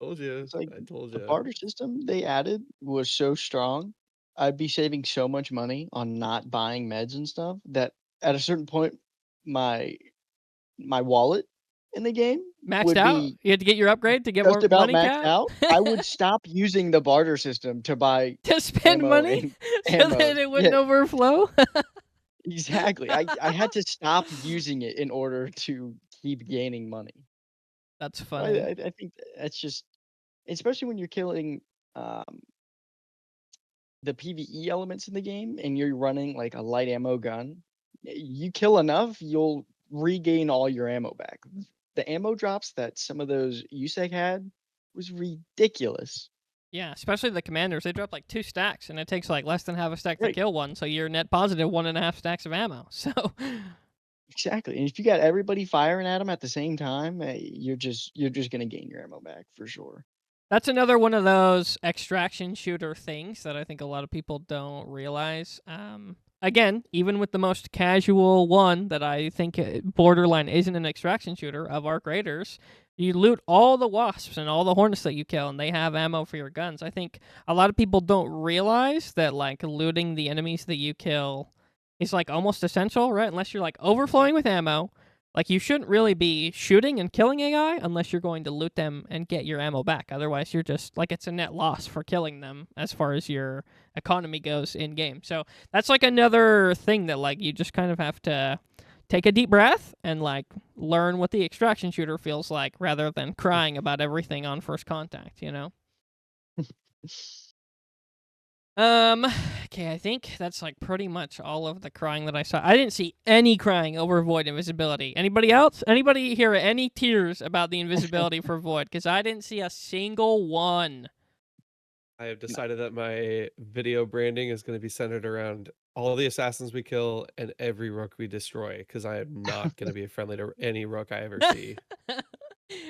Told you. It's like I told the you. barter system they added was so strong. I'd be saving so much money on not buying meds and stuff that at a certain point, my wallet in the game Maxed would out? be You had to get your upgrade to get just more about money, maxed Cat? out. I would stop using the barter system to buy To spend ammo money and so that ammos. it wouldn't Yeah, overflow? exactly. I had to stop using it in order to keep gaining money. That's So funny. I think that's just, especially when you're killing the PvE elements in the game and you're running like a light ammo gun, you kill enough, you'll regain all your ammo back. The ammo drops that some of those USEC had was ridiculous. Yeah, especially the commanders. They drop like 2 stacks, and it takes like less than half a stack to Right. kill one. So you're net positive 1.5 stacks of ammo. So Exactly. And if you got everybody firing at them at the same time, you're just gonna gain your ammo back for sure. that's another one of those extraction shooter things that I think a lot of people don't realize. Again, even with the most casual one that I think borderline isn't an extraction shooter of Arc Raiders, you loot all the wasps and all the hornets that you kill, and they have ammo for your guns. I think a lot of people don't realize that like looting the enemies that you kill is like almost essential, right? Unless you're like overflowing with ammo. Like, you shouldn't really be shooting and killing AI unless you're going to loot them and get your ammo back. Otherwise, you're just, like, it's a net loss for killing them as far as your economy goes in-game. So that's, like, another thing that, like, you just kind of have to take a deep breath and, like, learn what the extraction shooter feels like rather than crying about everything on first contact, you know? Okay, I think that's like pretty much all of the crying that I saw. I didn't see any crying over Void invisibility. Anybody else? Anybody hear any tears about the invisibility for Void? Because I didn't see a single one. I have decided that my video branding is going to be centered around all the assassins we kill and every rook we destroy, because I am not going to be friendly to any rook I ever see.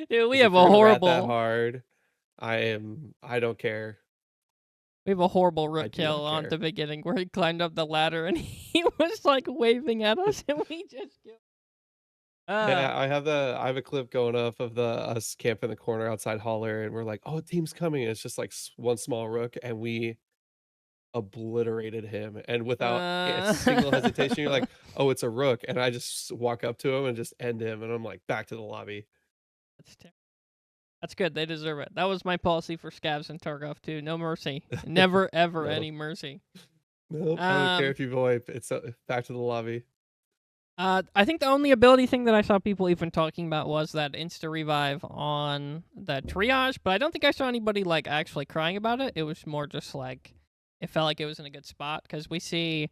Dude, we 'Cause have if you're a gonna rat that horrible, hard, I don't care. we have a horrible I rook do not kill on care. the beginning where he climbed up the ladder and he was like waving at us and we just killed. Yeah, I have a clip going off of us camp in the corner outside Holler, and we're like, "Oh, team's coming!" And it's just like one small rook, and we obliterated him, and without a single hesitation, you're like, "Oh, it's a rook," and I just walk up to him and just end him, and I'm like, back to the lobby. That's terrible. That's good. They deserve it. That was my policy for Scavs and Tarkov too. No mercy. Never, ever No, any mercy. nope, I don't care Um, if you VoIP. It's back to the lobby. I think the only ability thing that I saw people even talking about was that insta revive on the triage, but I don't think I saw anybody like actually crying about it. It was more just like it felt like it was in a good spot because we see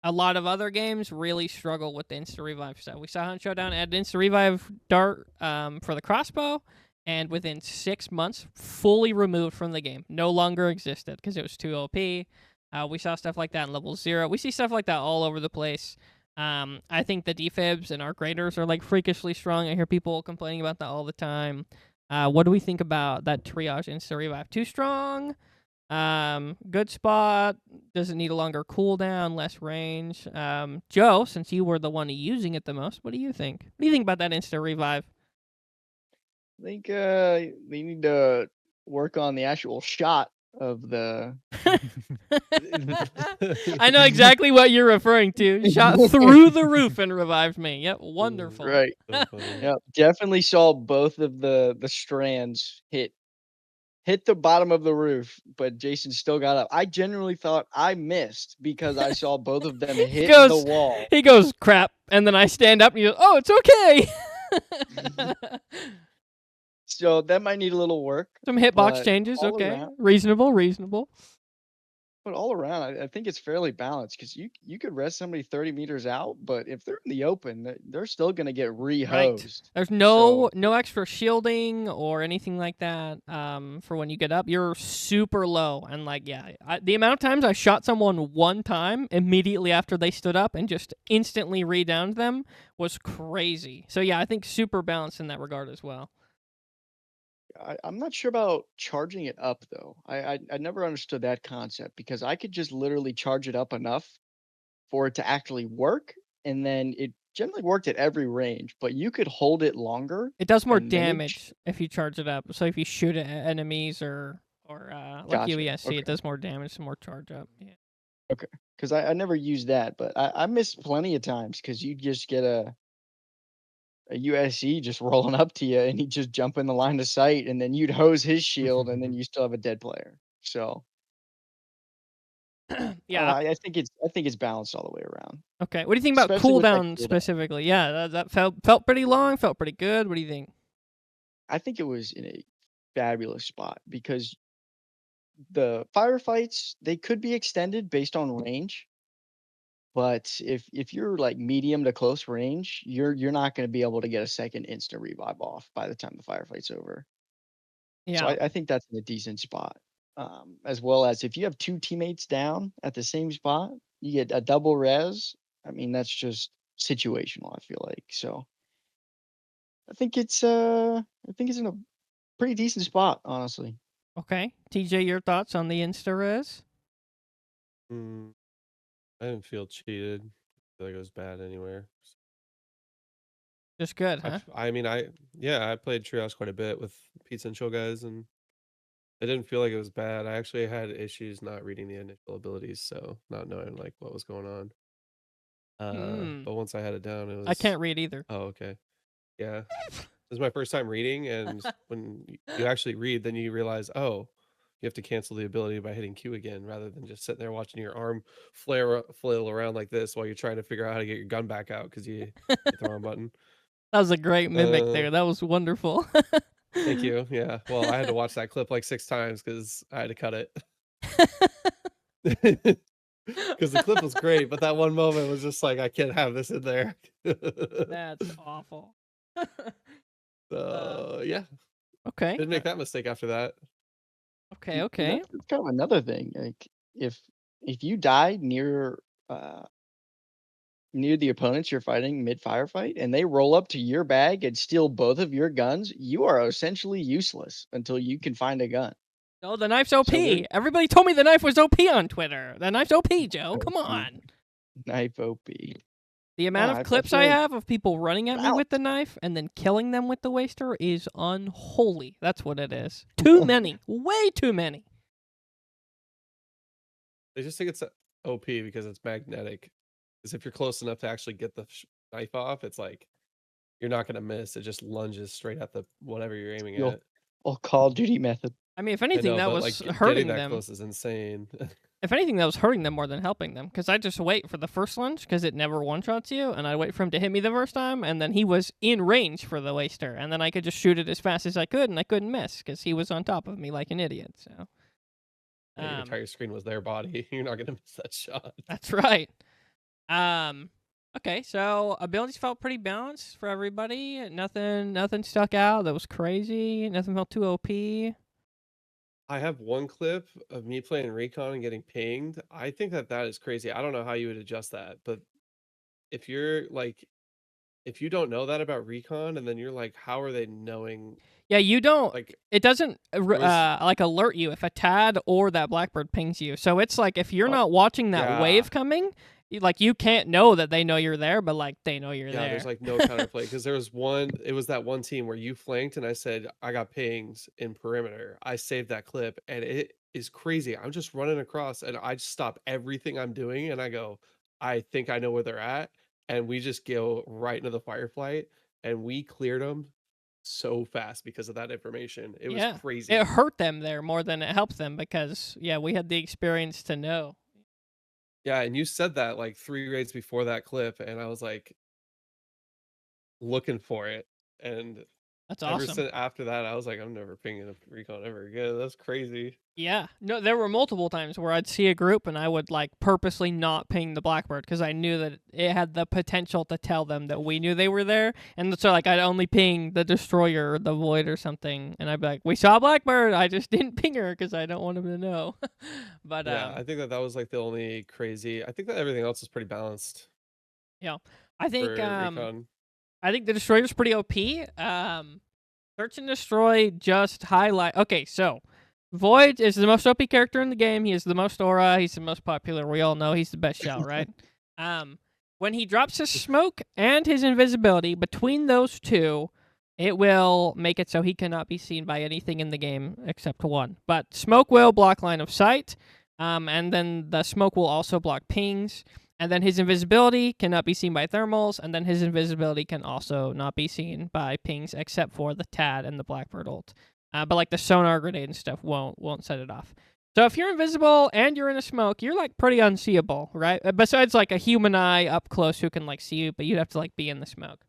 a lot of other games really struggle with the insta revive stuff. We saw Hunt Showdown add insta revive dart for the crossbow, and within 6 months, fully removed from the game, no longer existed because it was too OP. We saw stuff like that in level 0. We see stuff like that all over the place. I think the defibs and arc raiders are like freakishly strong. I hear people complaining about that all the time. What do we think about that triage insta revive? Too strong? Good spot. Does it need a longer cooldown, less range? Joe, since you were the one using it the most, what do you think? What do you think about that insta revive? I think they need to work on the actual shot of the. I know exactly what you're referring to. Shot through the roof and revived me. Yep, wonderful. Right. So funny. Yeah, definitely saw both of the strands hit the bottom of the roof, but Jason still got up. I genuinely thought I missed because I saw both of them He hit the goes, wall. he goes, crap, and then I stand up and he goes, oh, it's okay. So that might need a little work, Some hitbox but changes, all okay. around, Reasonable. I think it's fairly balanced because you could rest somebody 30 meters out, but if they're in the open, they're still gonna get Right. rehosed. There's So no extra shielding or anything like that for when you get up. You're super low. And, like, yeah, the amount of times I shot someone one time immediately after they stood up and just instantly re-downed them was crazy. So, yeah, I think super balanced in that regard as well. I'm not sure about charging it up though. I never understood that concept because I could just literally charge it up enough for it to actually work, and then it generally worked at every range, but you could hold it longer It does more and then damage if you charge it up. So if you shoot at enemies or like gotcha. UESC, it Okay. does more damage, some more charge up. Yeah. Okay. Because I never used that, but I missed plenty of times because you just get a USC just rolling up to you and he'd just jump in the line of sight and then you'd hose his shield and then you still have a dead player. So I don't know, Yeah. I think it's balanced all the way around. Okay. What do you think about Especially with that cooldown cooldown. specifically? Yeah, that felt pretty long, felt pretty good. What do you think? I think it was in a fabulous spot because the firefights, they could be extended based on range, But if you're like medium to close range, you're not going to be able to get a second instant revive off by the time the firefight's over. So Yeah. I think that's in a decent spot. As well as if you have two teammates down at the same spot, you get a double res. I mean, that's just situational, I feel like. So I think it's in a pretty decent spot, honestly. Okay. TJ, your thoughts on the insta-res? Mm, I didn't feel cheated. I feel like it was bad anywhere. Just good, huh? I mean, I played Trios quite a bit with Pizza and Chill guys, and it didn't feel like it was bad. I actually had issues not reading the initial abilities, so not knowing like what was going on. Hmm. But once I had it down, it I was can't read either. oh okay, yeah. This is my first time reading, and when you actually read, then you realize, oh, you have to cancel the ability by hitting Q again, rather than just sitting there watching your arm flail around like this while you're trying to figure out how to get your gun back out because you hit the wrong button. That was a great mimic Uh, there. That was wonderful. Thank you. Yeah. Well, I had to watch that clip like 6 times because I had to cut it. Because the clip was great, but that one moment was just like, I can't have this in there. That's awful. Yeah, Okay. didn't make that mistake after that. Okay. And Okay. that's kind of another thing. Like if you die uh near the opponents you're fighting mid firefight and they roll up to your bag and steal both of your guns, you are essentially useless until you can find a gun. No, the knife's OP. So there Everybody told me the knife was OP on Twitter. The knife's OP, Joe. Come OP. on. Knife OP. The amount I of clips feel I like have of people running at me with the knife and then killing them with the waster is unholy. That's what it is. Too many. Way too many. They just think it's OP because it's magnetic. Because if you're close enough to actually get the knife off, it's like you're not gonna miss. It just lunges straight at the whatever you're aiming your at. old Call of Duty method. I mean, if I anything, know, that but was like getting hurting that them. close is insane. If anything, that was hurting them more than helping them. Because I just wait for the first lunge because it never one-shots you. And I wait for him to hit me the first time. And then he was in range for the waster. And then I could just shoot it as fast as I could. And I couldn't miss because he was on top of me like an idiot. So Yeah, your entire screen was their body. You're not gonna miss that shot. that's right. Okay, so abilities felt pretty balanced for everybody. Nothing stuck out that was crazy. Nothing felt too OP. I have one clip of me playing Recon and getting pinged. I think that is crazy. I don't know how you would adjust that, but if you're like, if you don't know that about Recon, and then you're like, how are they knowing? Yeah, you don't. Like, It doesn't was like alert you if a Tad or that Blackbird pings you. So it's like if you're oh, not watching that yeah, wave coming, like you can't know that they know you're there, but like they know you're yeah. there. There's like no counterplay because there was one. It was that one team where you flanked, and I said I got pings in perimeter. I saved that clip, and it is crazy. I'm just running across, and I just stop everything I'm doing, and I go, I think I know where they're at, and we just go right into the firefight, and we cleared them so fast because of that information. It was Yeah, crazy. it hurt them there more than it helped them because yeah, we had the experience to know. Yeah, and you said that like 3 raids before that clip, and I was like looking for it, and That's ever awesome. since after that, I was like, I'm never pinging a Recon ever again. That's crazy. Yeah. No, there were multiple times where I'd see a group and I would like purposely not ping the Blackbird because I knew that it had the potential to tell them that we knew they were there. And so like I'd only ping the Destroyer or the Void or something, and I'd be like, "We saw Blackbird. I just didn't ping her because I don't want him to know." But Yeah, I think that was like the only crazy. I think that everything else was pretty balanced yeah, I think for Recon. I think the Destroyer's pretty OP. Search and Destroy just highlight. Okay, so Void is the most OP character in the game. He has the most aura. He's the most popular. We all know he's the best shell, right? When he drops his smoke and his invisibility, between those two, it will make it so he cannot be seen by anything in the game except one. But smoke will block line of sight, and then the smoke will also block pings. And then his invisibility cannot be seen by thermals, and then his invisibility can also not be seen by pings except for the Tad and the Blackbird ult. But like the sonar grenade and stuff won't set it off. So if you're invisible and you're in a smoke, you're like pretty unseeable, right? Besides like a human eye up close who can like see you, but you'd have to like be in the smoke.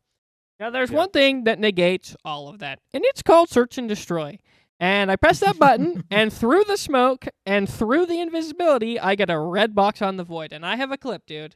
Now there's one thing that negates all of that, and it's called Search and Destroy. And I press that button, and through the smoke and through the invisibility, I get a red box on the Void. And I have a clip, dude.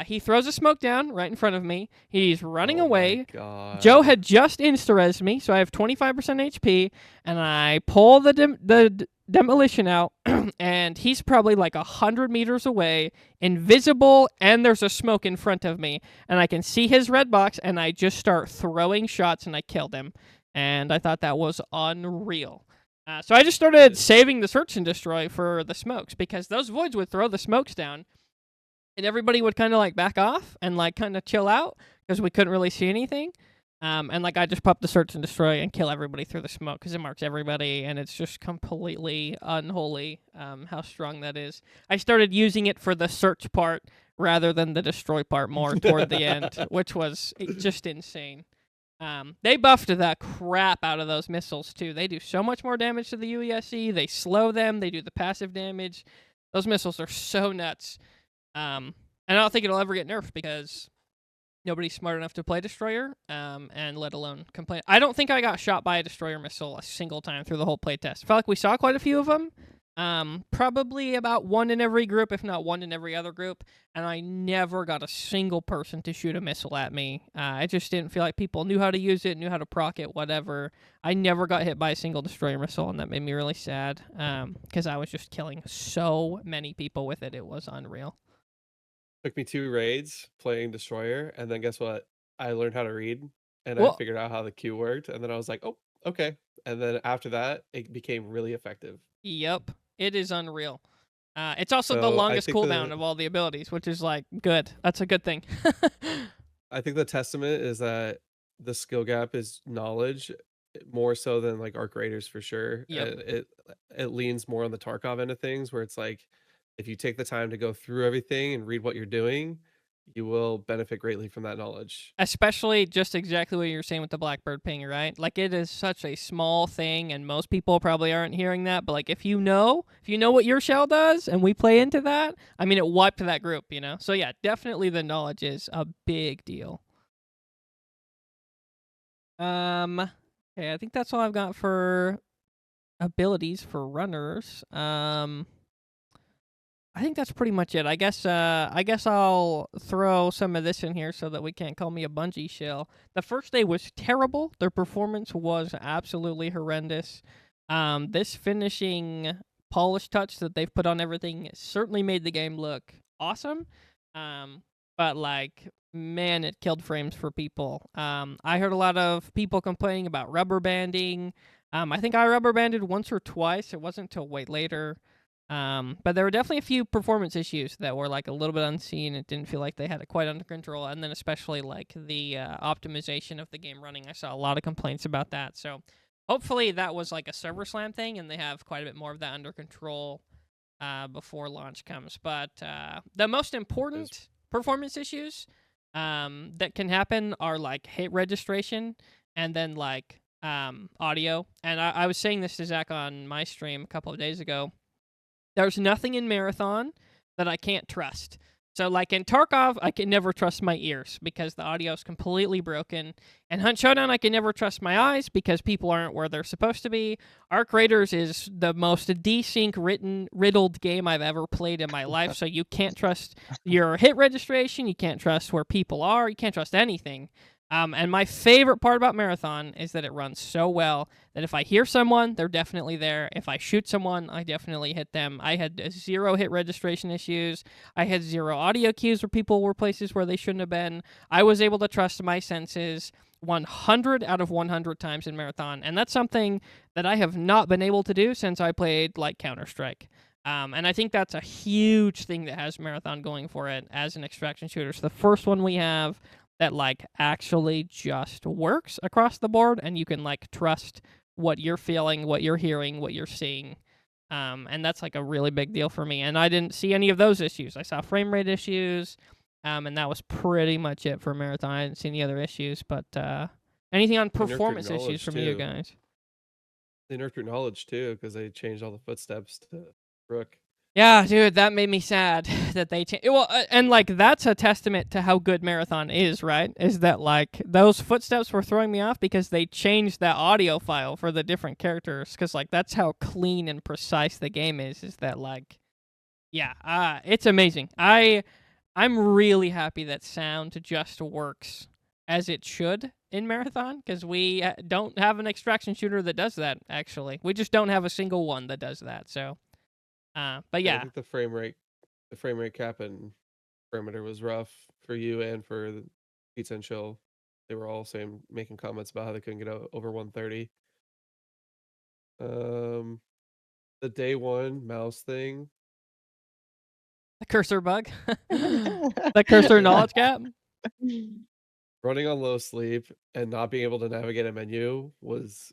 He throws a smoke down right in front of me. He's running Oh away. my god. Joe had just insta-resed me, so I have 25% HP, and I pull the demolition out, and he's probably like 100 meters away, invisible, and there's a smoke in front of me, and I can see his red box, and I just start throwing shots, and I killed him, and I thought that was unreal. So I just started saving the search and destroy for the smokes, because those voids would throw the smokes down, and everybody would kind of like back off and like kind of chill out because we couldn't really see anything. And like I just pop the search and destroy and kill everybody through the smoke because it marks everybody, and it's just completely unholy how strong that is. I started using it for the search part rather than the destroy part more toward the end, which was just insane. They buffed the crap out of those missiles too. They do so much more damage to the UESC. They slow them. They do the passive damage. Those missiles are so nuts. And I don't think it'll ever get nerfed because nobody's smart enough to play Destroyer, and let alone complain. I don't think I got shot by a Destroyer missile a single time through the whole playtest. I felt like we saw quite a few of them. Probably about one in every group, if not one in every other group, and I never got a single person to shoot a missile at me. I just didn't feel like people knew how to use it, knew how to proc it, whatever. I never got hit by a single Destroyer missile, and that made me really sad, because I was just killing so many people with it. It was unreal. Took me 2 raids playing Destroyer, and then guess what? I learned how to read, and I Well, figured out how the Q worked, and then I was like, oh, okay. And then after that, it became really effective. yep, it is unreal. It's also the So I longest think cooldown the of all the abilities, which is like good. That's a good thing. I think the testament is that the skill gap is knowledge more so than like Arc Raiders for sure. Yep. It leans more on the Tarkov end of things, where it's like if you take the time to go through everything and read what you're doing, you will benefit greatly from that knowledge. Especially just exactly what you're saying with the Blackbird ping, right? Like it is such a small thing, and most people probably aren't hearing that. But like if you know what your shell does, and we play into that, I mean, it wiped that group, you know. So yeah, definitely the knowledge is a big deal. Okay, I think that's all I've got for abilities for runners. I think that's pretty much it. I guess I'll throw some of this in here so that we can't call me a Bungie shill. The first day was terrible. Their performance was absolutely horrendous. This finishing polish touch that they've put on everything certainly made the game look awesome. But like, man, it killed frames for people. I heard a lot of people complaining about rubber banding. I think I rubber banded once or twice. It wasn't till way later. But there were definitely a few performance issues that were like a little bit unseen. It didn't feel like they had it quite under control. And then especially like the optimization of the game running. I saw a lot of complaints about that. So hopefully that was like a server slam thing and they have quite a bit more of that under control before launch comes. But the most important performance issues that can happen are like hit registration and then like audio. And I was saying this to Zach on my stream a couple of days ago. There's nothing in Marathon that I can't trust. So, like in Tarkov, I can never trust my ears because the audio is completely broken. And Hunt Showdown, I can never trust my eyes because people aren't where they're supposed to be. Arc Raiders is the most desync riddled game I've ever played in my life. So you can't trust your hit registration. You can't trust where people are. You can't trust anything. And my favorite part about Marathon is that it runs so well that if I hear someone, they're definitely there. If I shoot someone, I definitely hit them. I had 0 hit registration issues. I had 0 audio cues where people were places where they shouldn't have been. I was able to trust my senses 100 out of 100 times in Marathon. And that's something that I have not been able to do since I played like Counter-Strike. And I think that's a huge thing that has Marathon going for it as an extraction shooter. It's the first one we have that like actually just works across the board, and you can like trust what you're feeling, what you're hearing, what you're seeing. And that's like a really big deal for me. And I didn't see any of those issues. I saw frame rate issues, and that was pretty much it for Marathon. I didn't see any other issues, but anything on performance issues from you guys? They nerfed your knowledge too because they changed all the footsteps to Rook. Yeah, dude, that made me sad that they changed. Well, and like that's a testament to how good Marathon is, right? Is that like those footsteps were throwing me off because they changed that audio file for the different characters? Because like that's how clean and precise the game is. Is that like, yeah, it's amazing. I I'm really happy that sound just works as it should in Marathon, because we don't have an extraction shooter that does that. Actually, we just don't have a single one that does that. So, but I yeah, think the frame rate cap and perimeter was rough for you and for the Pizza and Chill. They were all making comments about how they couldn't get over 130. The day one mouse thing. the cursor bug, the cursor knowledge gap. Running on low sleep and not being able to navigate a menu was,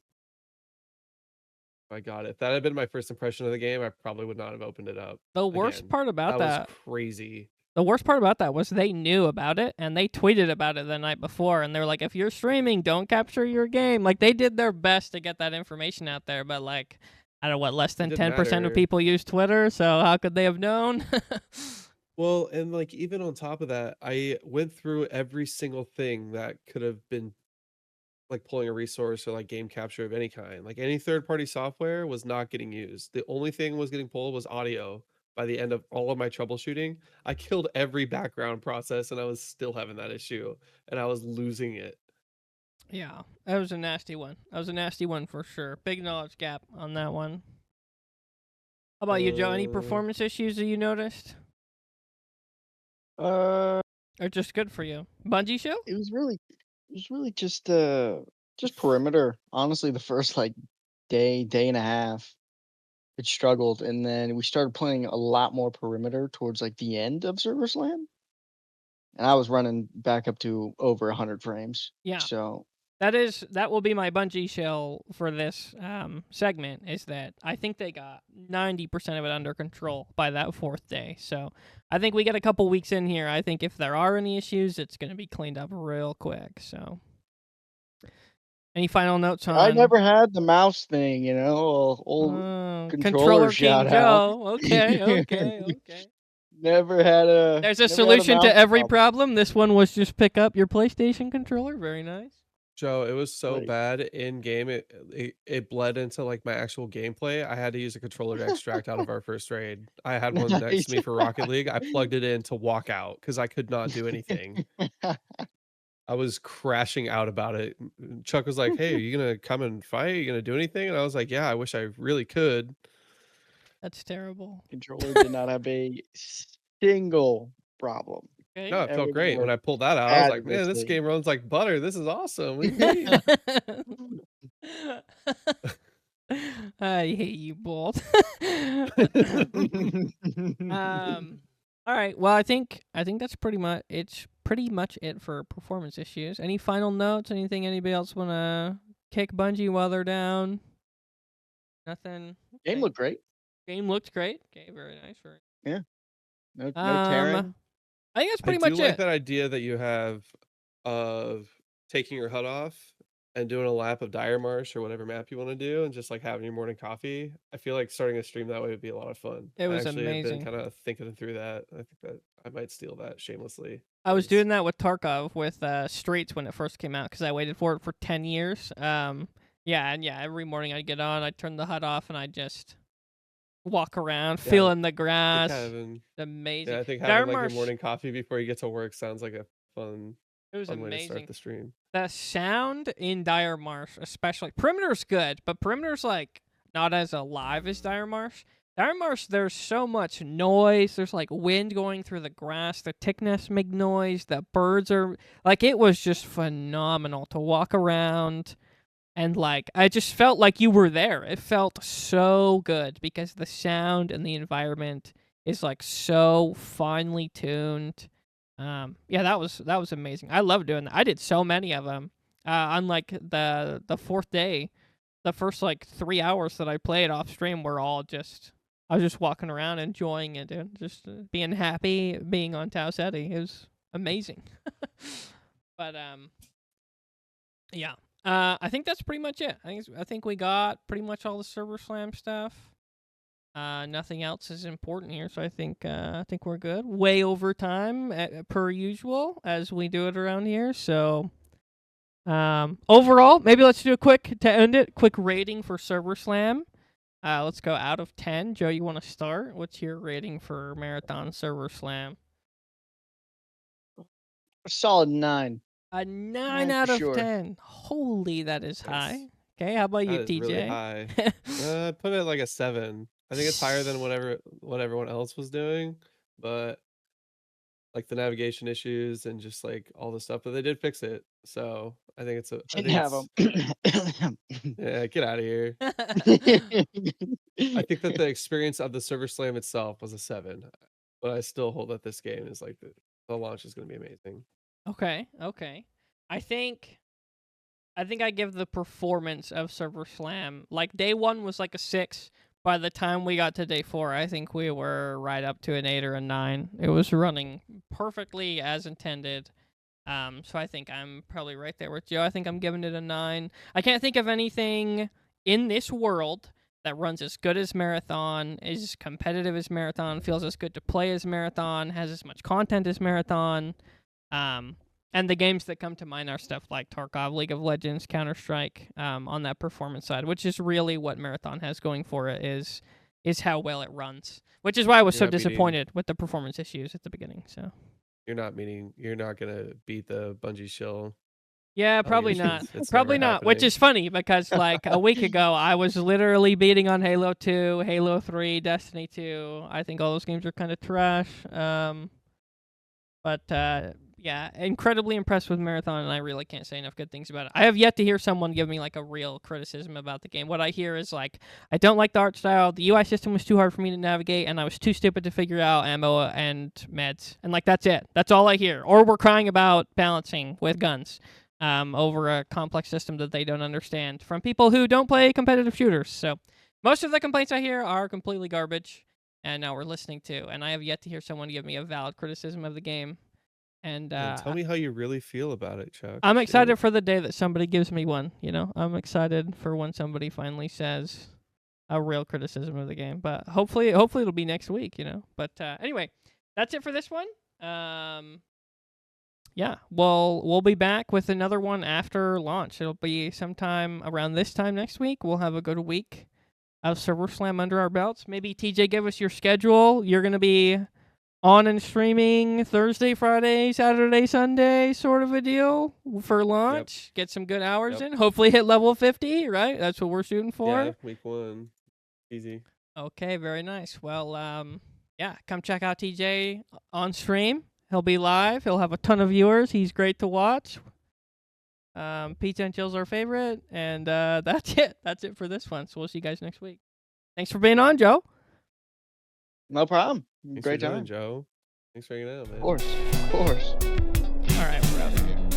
my God, if that had been my first impression of the game, I probably would not have opened it up The worst again. part about That was that crazy. The worst part about that was they knew about it, and they tweeted about it the night before, and they were like, if you're streaming, don't capture your game. Like, they did their best to get that information out there, but, like, I don't know what, less than It didn't 10% of matter. people use Twitter, so how could they have known? Well, and like even on top of that, I went through every single thing that could have been like pulling a resource or like game capture of any kind. Like any third-party software was not getting used. The only thing was getting pulled was audio. By the end of all of my troubleshooting, I killed every background process and I was still having that issue and I was losing it. Yeah, that was a nasty one. That was a nasty one for sure. Big knowledge gap on that one. How about you, Joe? Any performance issues that you noticed? Uh, Or just good for you? Bungie show? it was really just perimeter. Honestly, the first like day and a half, it struggled, and then we started playing a lot more perimeter towards like the end of Server Slam, and I was running back up to over 100 frames. Yeah. So That will be my Bungie shell for this segment, is that I think they got 90% of it under control by that fourth day. So I think we get a couple weeks in here. I think if there are any issues, it's going to be cleaned up real quick. So any final notes on... I never had the mouse thing, old controller King shout out. Joe. Okay. Never had a. There's a never had solution mouse to every problem. problem. This one was just pick up your PlayStation controller. Very nice. Joe, it was so Like- bad in game. It bled into like my actual gameplay. I had to use a controller to extract out of our first raid. I had one next to me for Rocket League. I plugged it in to walk out because I could not do anything. I was crashing out about it. Chuck was like, "Hey, are you gonna come and fight? Are you gonna do anything?" And I was like, "Yeah, I wish I really could." That's terrible. Controller did not have a single problem. Okay. No, it felt Everything great when I worked pulled that out. I was like, "Man, this fabulously. game runs like butter. This is awesome." What do you mean? I hate you both. All right. Well, I think that's pretty much it for performance issues. Any final notes? Anything anybody else want to kick Bungie while they're down? Nothing. Game Okay. looked great. Game looked great. Okay, very nice. No tearing. I think that's pretty I much do like it. that idea that you have of taking your HUD off and doing a lap of Dire Marsh or whatever map you want to do and just like having your morning coffee. I feel like starting a stream that way would be a lot of fun. It was I actually have amazing. been kind of thinking through that. I think that I might steal that shamelessly. I was 'cause doing that with Tarkov with Streets when it first came out because I waited for it for 10 years. Every morning I'd get on, I'd turn the HUD off, and I'd just walk around, Yeah, feeling the I think grass. having, Amazing. yeah, I think Dire having like Marsh- your morning coffee before you get to work sounds like a fun It was way to start amazing. the stream. The sound in Dire Marsh, especially Perimeter's good, but Perimeter's like not as alive as Dire Marsh. Dire Marsh, there's so much noise. There's like wind going through the grass. The tick nests make noise. The birds are like, it was just phenomenal to walk around, and like I just felt like you were there. It felt so good because the sound and the environment is like so finely tuned. That was amazing. I love doing that. I did so many of them. On like the fourth day, the first like 3 hours that I played off stream were all just, I was just walking around enjoying it, dude. Just being happy, being on Tau Ceti. It was amazing. But I think that's pretty much it. I think we got pretty much all the Server Slam stuff. Nothing else is important here, so I think we're good. Way over time per usual as we do it around here. So overall, maybe let's do a quick rating for Server Slam. Let's go out of 10. Joe, you want to start? What's your rating for Marathon Server Slam? A solid 9. A 9 9 out for of sure. 10. Holy, that is high. Nice. Okay, how about you, That is really TJ? high. Put it like a 7. I think it's higher than what everyone else was doing, but like the navigation issues and just like all the stuff, but they did fix it. So I think it's I Didn't think have it's them. yeah, get out of here. I think that the experience of the server slam itself was a 7, but I still hold that this game is like the launch is going to be amazing. Okay. I think I give the performance of Server Slam, like day 1 was like a 6. By the time we got to day 4, I think we were right up to an 8 or a 9. It was running perfectly as intended. So I think I'm probably right there with Joe. I think I'm giving it a 9. I can't think of anything in this world that runs as good as Marathon, is competitive as Marathon, feels as good to play as Marathon, has as much content as Marathon. And the games that come to mind are stuff like Tarkov, League of Legends, Counter-Strike, on that performance side, which is really what Marathon has going for it, is how well it runs. Which is why I was so disappointed with the performance issues at the beginning. So you're not gonna beat the Bungie shill. yeah, probably not. It's Probably never not. Which happening. is funny because like a week ago, I was literally beating on Halo 2, Halo 3, Destiny 2. I think all those games are kind of trash. But yeah, incredibly impressed with Marathon, and I really can't say enough good things about it. I have yet to hear someone give me like a real criticism about the game. What I hear is like, I don't like the art style, the UI system was too hard for me to navigate, and I was too stupid to figure out ammo and meds. And like, that's it. That's all I hear. Or we're crying about balancing with guns over a complex system that they don't understand from people who don't play competitive shooters. So most of the complaints I hear are completely garbage, and now we're listening to, and I have yet to hear someone give me a valid criticism of the game. And tell me how you really feel about it, Chuck. I'm excited for the day that somebody gives me one. You know, I'm excited for when somebody finally says a real criticism of the game. But hopefully it'll be next week. You know. But anyway, that's it for this one. Yeah, we'll be back with another one after launch. It'll be sometime around this time next week. We'll have a good week of Server Slam under our belts. Maybe TJ, give us your schedule. You're gonna be on and streaming Thursday, Friday, Saturday, Sunday, sort of a deal for launch. Yep. Get some good hours in. Hopefully hit level 50, right? That's what we're shooting for. Yeah, week 1. Easy. Okay, very nice. Well, yeah, come check out TJ on stream. He'll be live. He'll have a ton of viewers. He's great to watch. Pizza and Chill's our favorite. And that's it. That's it for this one. So we'll see you guys next week. Thanks for being on, Joe. No problem. Thanks Great for joining, time. Joe. Thanks for hanging out, man. Of course. All right, we're out of here.